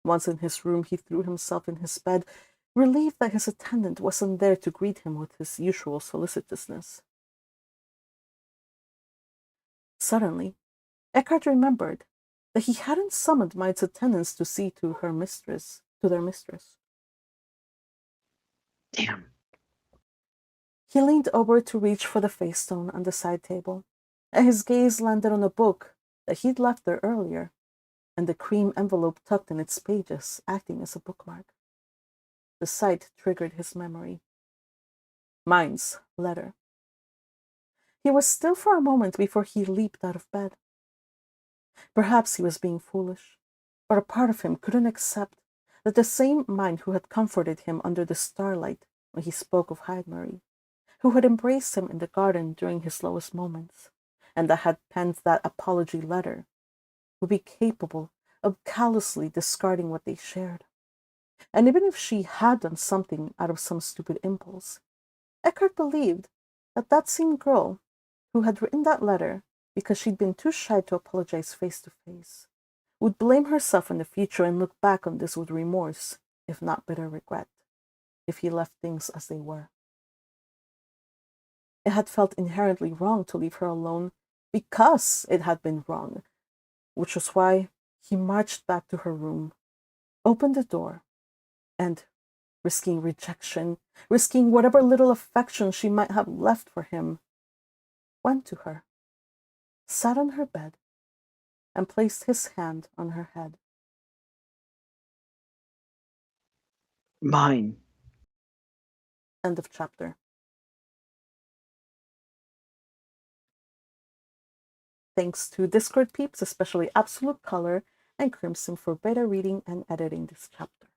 Once in his room, he threw himself in his bed, relieved that his attendant wasn't there to greet him with his usual solicitousness. Suddenly, Eckhart remembered that he hadn't summoned Myne's attendants to see to their mistress. Damn. He leaned over to reach for the face stone on the side table, and his gaze landed on a book that he'd left there earlier, and the cream envelope tucked in its pages, acting as a bookmark. The sight triggered his memory. Myne's letter. He was still for a moment before he leaped out of bed. Perhaps he was being foolish, but a part of him couldn't accept that the same Myne who had comforted him under the starlight when he spoke of Hyde Murray, who had embraced him in the garden during his lowest moments, and that had penned that apology letter would be capable of callously discarding what they shared. And even if she had done something out of some stupid impulse, Eckhart believed that that same girl who had written that letter because she'd been too shy to apologize face to face would blame herself in the future and look back on this with remorse, if not bitter regret, if he left things as they were. It had felt inherently wrong to leave her alone because it had been wrong, which was why he marched back to her room, opened the door, and, risking rejection, risking whatever little affection she might have left for him, went to her, sat on her bed, and placed his hand on her head. Myne. End of chapter. Thanks to Discord peeps, especially Absolute Color and Crimson, for beta reading and editing this chapter.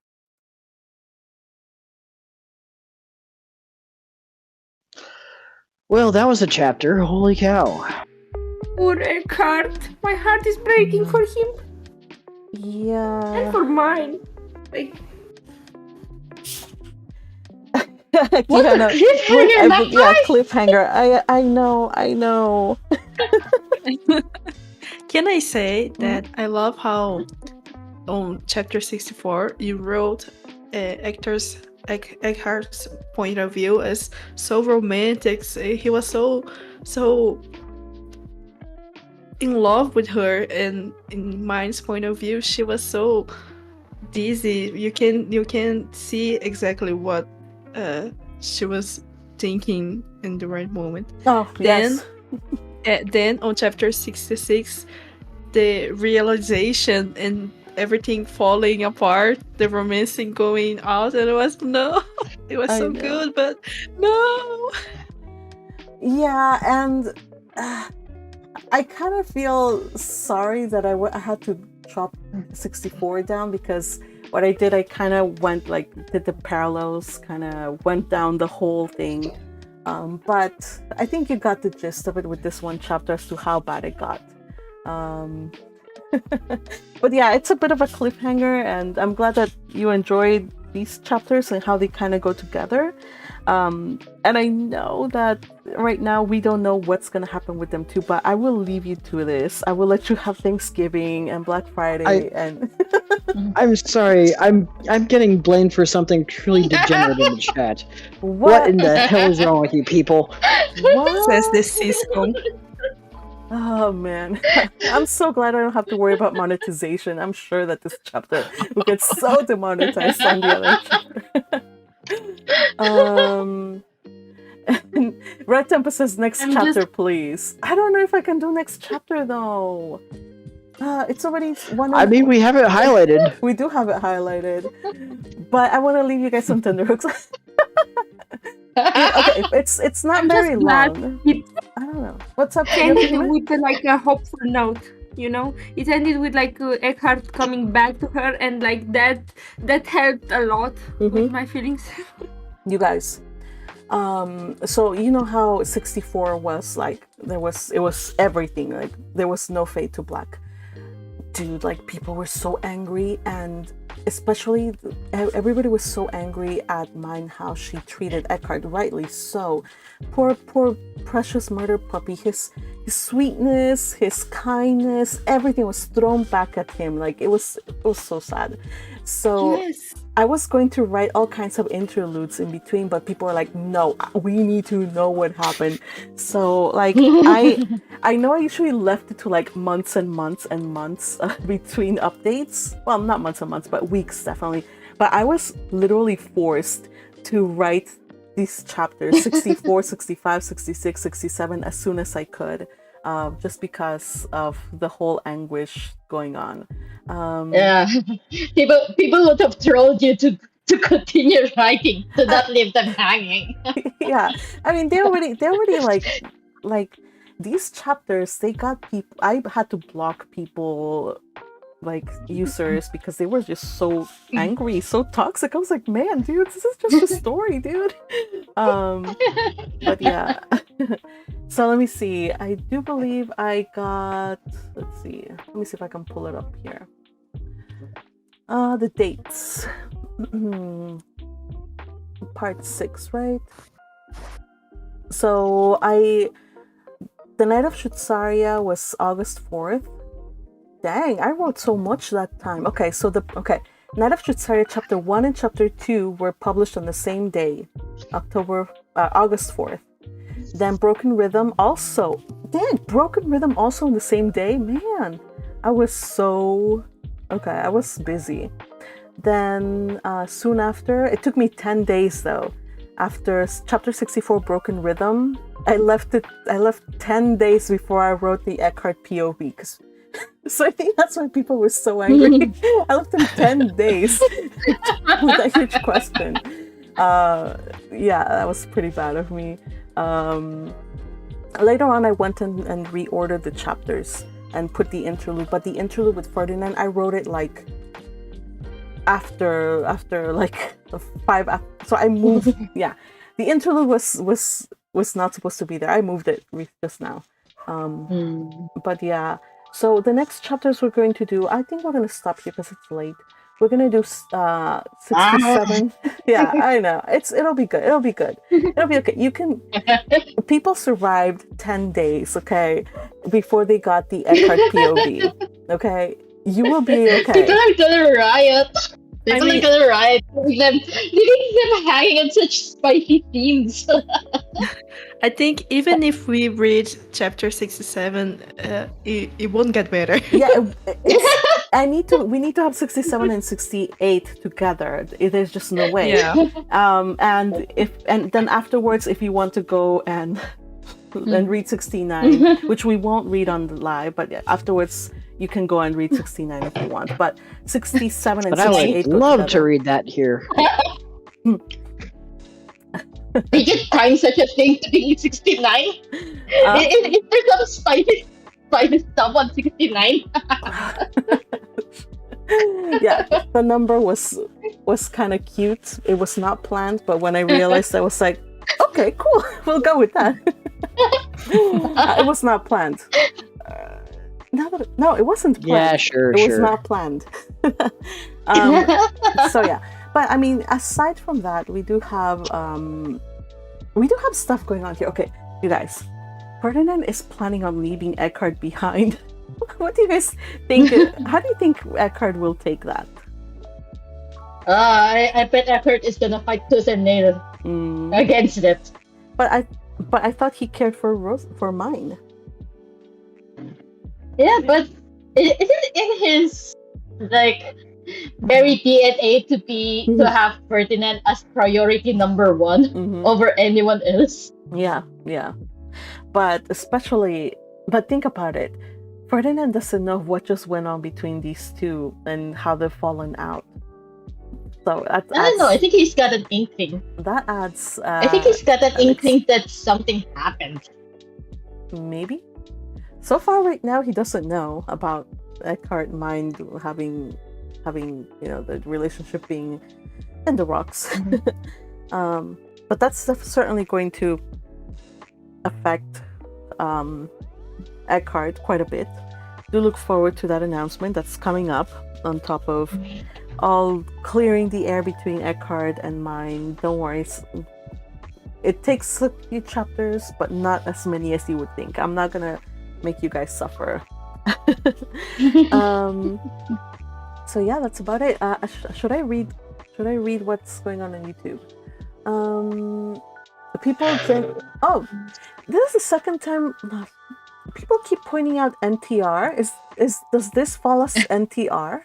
Well, that was a chapter. Holy cow. Poor Eckhart. My heart is breaking for him and Yeah. for mine. Like, What Yeah, a no, cliffhanger, that yeah, guy! cliffhanger. I know. Can I say that I love how on chapter 64 you wrote Eckhart's point of view as so romantic. He was so in love with her, and in Myne's point of view, she was so dizzy. You can see exactly what she was thinking in the right moment. Oh, yes. Then on chapter 66, the realization and everything falling apart, the romancing going out, and it was I so know. good, but no. Yeah, and I kind of feel sorry that I had to chop 64 down, because what I did, I kind of went did the parallels, kind of went down the whole thing. But I think you got the gist of it with this one chapter as to how bad it got. But yeah, it's a bit of a cliffhanger, and I'm glad that you enjoyed these chapters and how they kind of go together. And I know that right now we don't know what's going to happen with them too, but I will leave you to this. I will let you have Thanksgiving and Black Friday and I'm sorry. I'm getting blamed for something truly degenerate in the chat. What in the hell is wrong with you people? What? Says the Cisco. Oh man, I'm so glad I don't have to worry about monetization. I'm sure that this chapter will get so demonetized on the other chapter. Red Temple says next chapter, please. I don't know if I can do next chapter though. It's already one. I mean, we have it highlighted. We do have it highlighted, but I want to leave you guys some tenderhooks. Okay, it's not I'm very just glad long. it I don't know. What's up? ended Yukihime? with like a hopeful note. You know, it ended with like Eckhart coming back to her, and like that helped a lot with my feelings. You guys. So you know how 64 was like, it was everything, like there was no fade to black. Dude, like people were so angry, and especially everybody was so angry at Myne, how she treated Eckhart, rightly so. Poor precious murder puppy. His sweetness, his kindness, everything was thrown back at him. Like it was so sad. So Yes. I was going to write all kinds of interludes in between, but people are like, no, we need to know what happened. So like I know I usually left it to like months and months and months between updates. Well, not months and months, but weeks definitely. But I was literally forced to write these chapters 64, 65, 66, 67 as soon as I could, just because of the whole anguish going on. Yeah, people would have trolled you to continue writing, to not leave them hanging. Yeah, I mean they already like these chapters, they got people. I had to block people like users because they were just so angry, so toxic. I was like, man, dude, this is just a story, dude. But yeah. So let me see. I do believe I got. Let's see. Let me see if I can pull it up here. The dates. Part 6, right? So the Night of Shutsaria was August 4th. Dang, I wrote so much that time. Okay, so Night of Shutsaria chapter 1 and chapter 2 were published on the same day, August 4th. Then Broken Rhythm also. Dang, Broken Rhythm also on the same day? Man, I was busy. Then soon after, it took me 10 days though. After chapter 64 Broken Rhythm, I left 10 days before I wrote the Eckhart POV. So I think that's why people were so angry. I left them 10 days with a huge question. Yeah, that was pretty bad of me. Later on, I went and reordered the chapters and put the interlude. But the interlude with Ferdinand, I wrote it like after like 5. So I moved. Yeah, the interlude was not supposed to be there. I moved it just now. But yeah. So the next chapters we're going to do, I think we're going to stop here because it's late. We're going to do 67. Yeah, I know. It'll be good. It'll be good. It'll be okay. People survived 10 days, okay, before they got the Eckhart POV. Okay? You will be okay. People are gonna riot. People are gonna riot. Look at them hanging on such spicy themes. I think even if we read chapter 67, it won't get better. Yeah, we need to have 67 and 68 together. There's just no way. Yeah. And then afterwards, if you want to go and read 69, which we won't read on the live, but afterwards you can go and read 69 if you want. But 67 and But I 68 would love to read that here. They just find such a thing to be 69. Is there some spicy stuff on 69? Yeah, the number was kind of cute. It was not planned, but when I realized, I was like, okay, cool, we'll go with that. It was not planned. No, it wasn't planned. Yeah, sure, It was not planned. So yeah, but I mean, aside from that, we do have stuff going on here. Okay, you guys, Ferdinand is planning on leaving Eckhart behind. What do you guys think? How do you think Eckhart will take that? I bet Eckhart is gonna fight tooth and nail against it. But I thought he cared for Myne. Yeah, but is it in his like very DNA to have Ferdinand as priority number 1 over anyone else? Yeah. But think about it. Ferdinand doesn't know what just went on between these two and how they've fallen out. So I don't know. I think he's got an inkling. That adds. I think he's got an inkling that something happened. Maybe. So far, right now, he doesn't know about Eckhart and Myne having the relationship being in the rocks. But that's certainly going to affect Eckhart quite a bit. Do look forward to that announcement that's coming up on top of all clearing the air between Eckhart and Myne. Don't worry, it takes a few chapters, but not as many as you would think. I'm not gonna make you guys suffer. So yeah, that's about it. Should I read what's going on YouTube? People think, oh, this is the second time people keep pointing out NTR. Does this fall as NTR?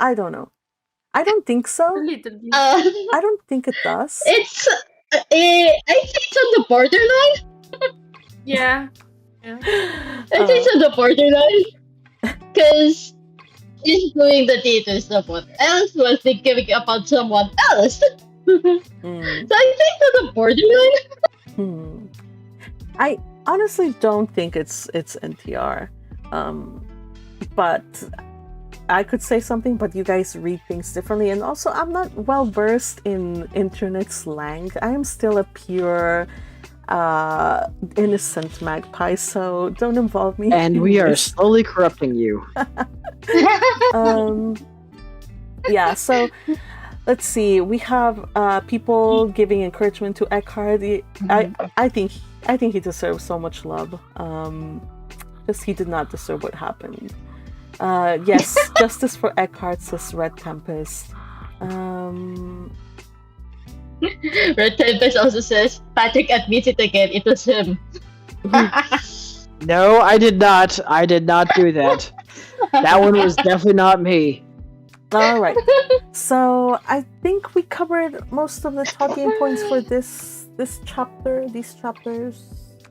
I don't know. I don't think so. A little bit. I don't think it does. It's I think it's on the borderline. Yeah. I think it's on the borderline because he's doing the deed to someone else was thinking about someone else. So I think on the borderline. I honestly don't think it's NTR, but I could say something, but you guys read things differently. And also, I'm not well versed in internet slang. I am still a pure, innocent magpie, so don't involve me. And in we are this. slowly corrupting you. Yeah, so let's see. We have people giving encouragement to Eckhart. I think he deserves so much love. Because he did not deserve what happened. Yes, justice for Eckhart, says Red Tempest. Red Tempest also says, Patrick admits it again, it was him. No, I did not. I did not do that. That one was definitely not me. All right. So I think we covered most of the talking points for this chapter. These chapters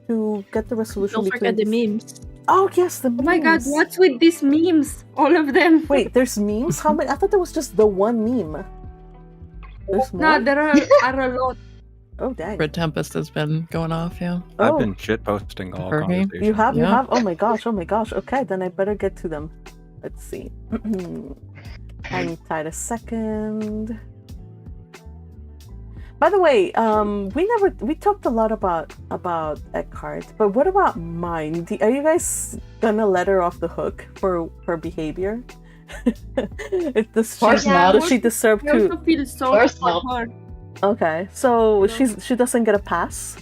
to get the resolution. Don't forget the memes. Oh yes, the memes. Oh my god, what's with these memes? All of them. Wait, there's memes? How many? I thought there was just the one meme. There's more? No, there are a lot. Oh dang. Red Tempest has been going off, yeah. I've Oh, been shitposting all Fergie? conversations. you have? You Yeah. have? Oh my gosh, oh my gosh. Okay, then I better get to them. Let's see. Hang tight a second. By the way, we talked a lot about Eckhart, but what about Myne? Are you guys gonna let her off the hook for her behavior? Does course she, not. does she deserve I also to? feel sorry Course for not. her. Okay, so she doesn't get a pass.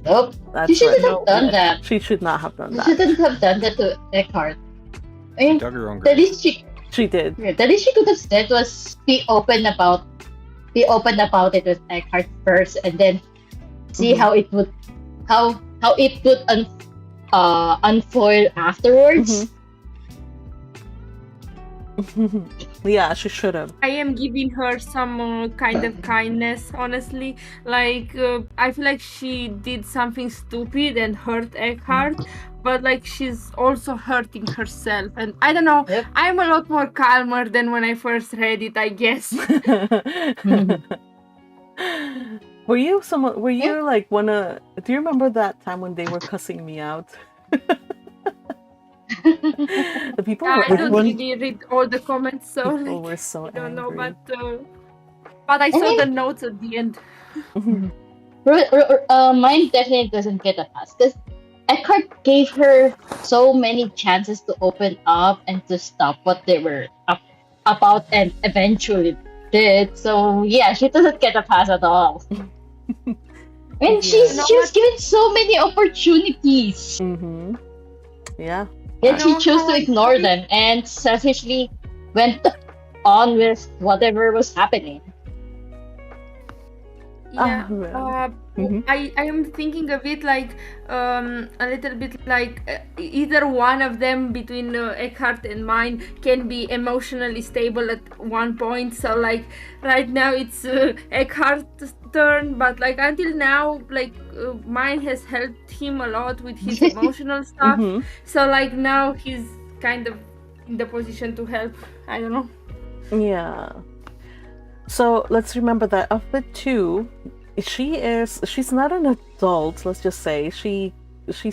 Nope. That's She shouldn't right. have done that. She should not have done She that. shouldn't have done that to Eckhart. I mean, Dug her own the grave. least She did. the least she could have said was be open about it with Eckhart first, and then see Mhm. how it would unfold afterwards. Yeah, she should have. I am giving her some kind of kindness, honestly. Like, I feel like she did something stupid and hurt Eckhart, but like she's also hurting herself. And I don't know, Yep. I'm a lot more calmer than when I first read it, I guess. Were you someone? Were Yeah. you like wanna? Do you remember that time when they were cussing me out? The people I were don't angry. really read all the comments, so People like, were so I don't know, angry. but I saw mean- the notes at the end. Mine definitely doesn't get a pass because Eckhart gave her so many chances to open up and to stop what they were about, and eventually did. So yeah, she doesn't get a pass at all. And she You know was given so many opportunities, Mm-hmm. Yeah. yet she know chose how to I ignore feel? them and selfishly went on with whatever was happening. Yeah, man. Mhm. I am thinking of it like a little bit like either one of them between Eckhart and Myne can be emotionally stable at one point. So like right now it's Eckhart's turn, but like until now like Myne has helped him a lot with his emotional stuff. Mhm. So like now he's kind of in the position to help. I don't know. Yeah. So let's remember that of the two, she's not an adult, let's just say. She's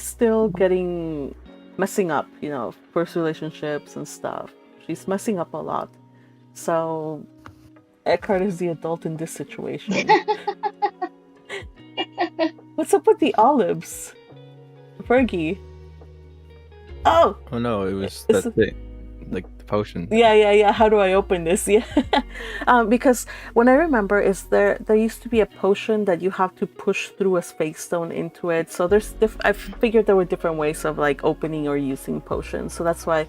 still messing up, first relationships and stuff. She's messing up a lot. So Eckhart is the adult in this situation. What's up with the olives? Fergie. Oh! Oh no, it was Is that thing. Like the potion. Yeah. How do I open this? Yeah. Because when I remember is there used to be a potion that you have to push through a space stone into it. So there's I figured there were different ways of like opening or using potions. So that's why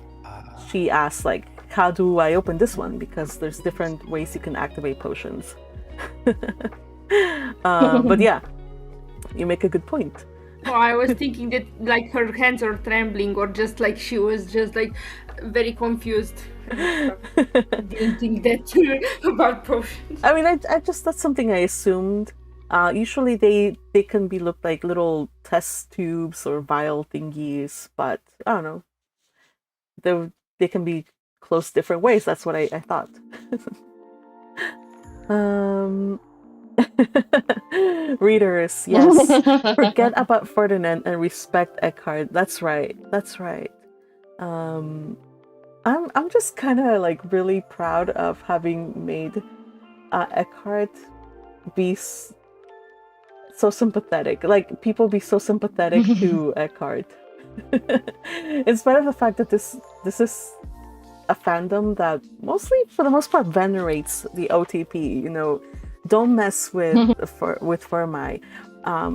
she asked like, how do I open this one? Because there's different ways you can activate potions. But yeah, you make a good point. Oh, I was thinking that like her hands are trembling, or just like she was just like very confused. Didn't think that about potions. I mean, I just that's something I assumed. Usually they can be looked like little test tubes or vial thingies, but I don't know. They can be closed different ways. That's what I thought. Readers, yes. Forget about Ferdinand and respect Eckhart. That's right. I'm just kind of like really proud of having made Eckhart be so sympathetic. Like people be so sympathetic to Eckhart, in spite of the fact that this is a fandom that mostly, for the most part, venerates the OTP. You know, don't mess with Fermai.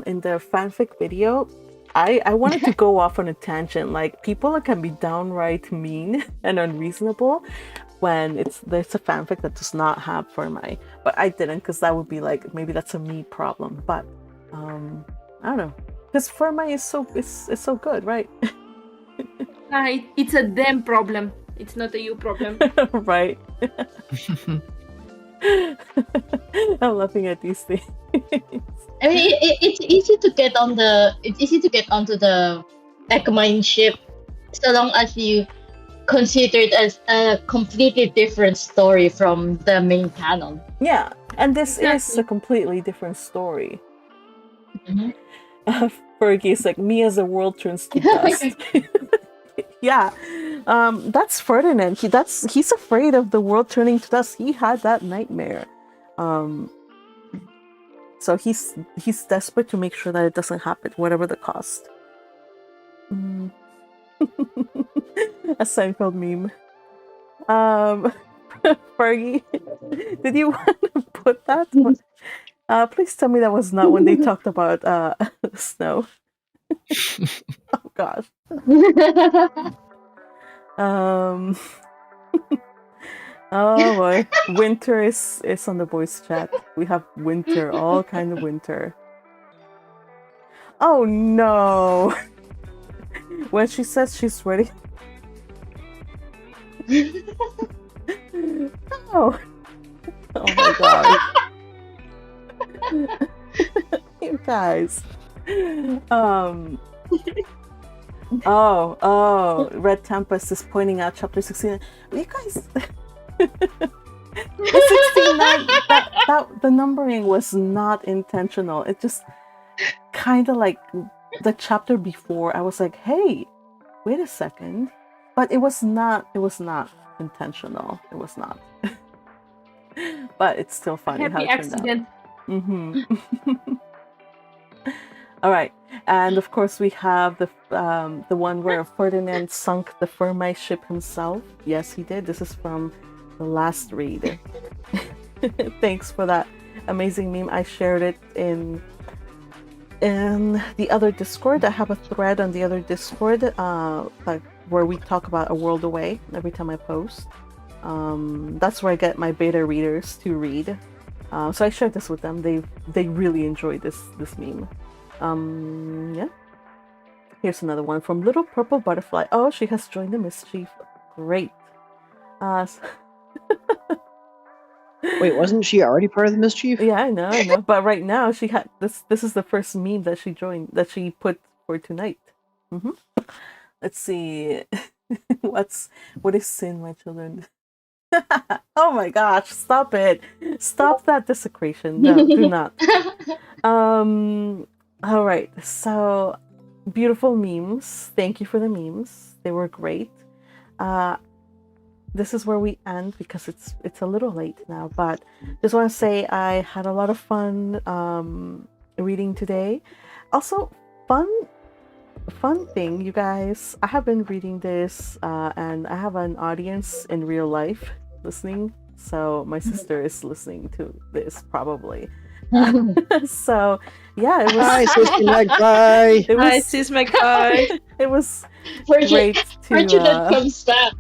In the fanfic video, I wanted to go off on a tangent. Like people can be downright mean and unreasonable when there's a fanfic that does not have Fermai, but I didn't because that would be like maybe that's a me problem. But I don't know, because Fermai is so good, right? It's a them problem. It's not a you problem. Right. I'm laughing at these things. I mean, it's easy to get on onto the Myne ship, so long as you consider it as a completely different story from the main canon. Yeah, and this is Exactly. a completely different story. Mhm. Fergie's like, me as the world turns to dust. Yeah, that's Ferdinand. He's afraid of the world turning to dust. He had that nightmare. So he's desperate to make sure that it doesn't happen, whatever the cost. A Seinfeld meme. Fergie, did you want to put that? Please tell me that was not when they talked about snow. Oh gosh. Oh boy, winter is on the voice chat. We have winter, all kind of winter. Oh no! When she says she's ready. Oh. Oh my god. You guys. Oh, Red Tempest is pointing out chapter 16. You guys. The 69, that the numbering was not intentional. It just kind of like the chapter before. I was like, hey, wait a second. But it was not intentional. It was not. But it's still funny how Happy it turned out. accident. All right, and of course we have the one where Ferdinand sunk the Fermai ship himself. Yes, he did. This is from the last read. Thanks for that amazing meme. I shared it in the other Discord. I have a thread on the other Discord, like where we talk about A World Away every time I post. That's where I get my beta readers to read. So I shared this with them. They really enjoyed this meme. Yeah. Here's another one from Little Purple Butterfly. Oh, she has joined the mischief. Great. Wait, wasn't she already part of the mischief? Yeah, I know. But right now she had this is the first meme that she joined, that she put for tonight. Let's see. What is sin, my children? Oh my gosh, stop it. Stop that desecration. No, do not. All right. So beautiful memes. Thank you for the memes. They were great. This is where we end because it's a little late now, but just want to say I had a lot of fun reading today. Also, fun thing, you guys. I have been reading this and I have an audience in real life listening. So my sister is listening to this probably. So yeah, it was. Hi, Sister Magpie. Hi, sis Magpie. It was great Fortunate comes back.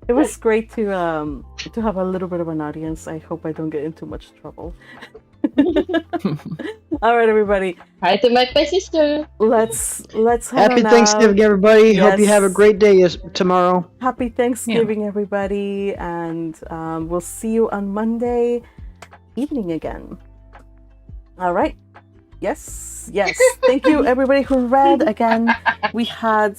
It was great to have a little bit of an audience. I hope I don't get into much trouble. All right, everybody. Hi to my sister. Let's head Happy on Thanksgiving, out. everybody. Yes. Hope you have a great day tomorrow. Happy Thanksgiving, everybody, and we'll see you on Monday evening again. All right. Yes. Thank you, everybody who read. Again, we had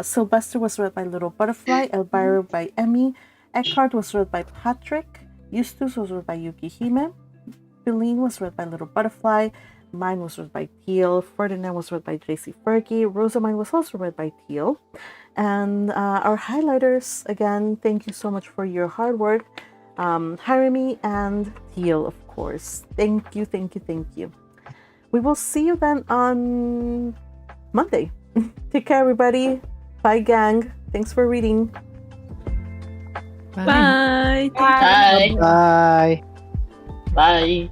Sylvester was read by Little Butterfly, Elvira by Emmy, Eckhart was read by Patrick, Eustace was read by Yukihime, Feline was read by Little Butterfly, Myne was read by Teal, Ferdinand was read by JC Fergie, Rosamine was also read by Teal, And our highlighters, again, thank you so much for your hard work. Haremy and Teal, of course. Thank you, thank you, thank you. We will see you then on Monday. Take care, everybody. Bye, gang. Thanks for reading. Bye. Bye. Bye. Bye.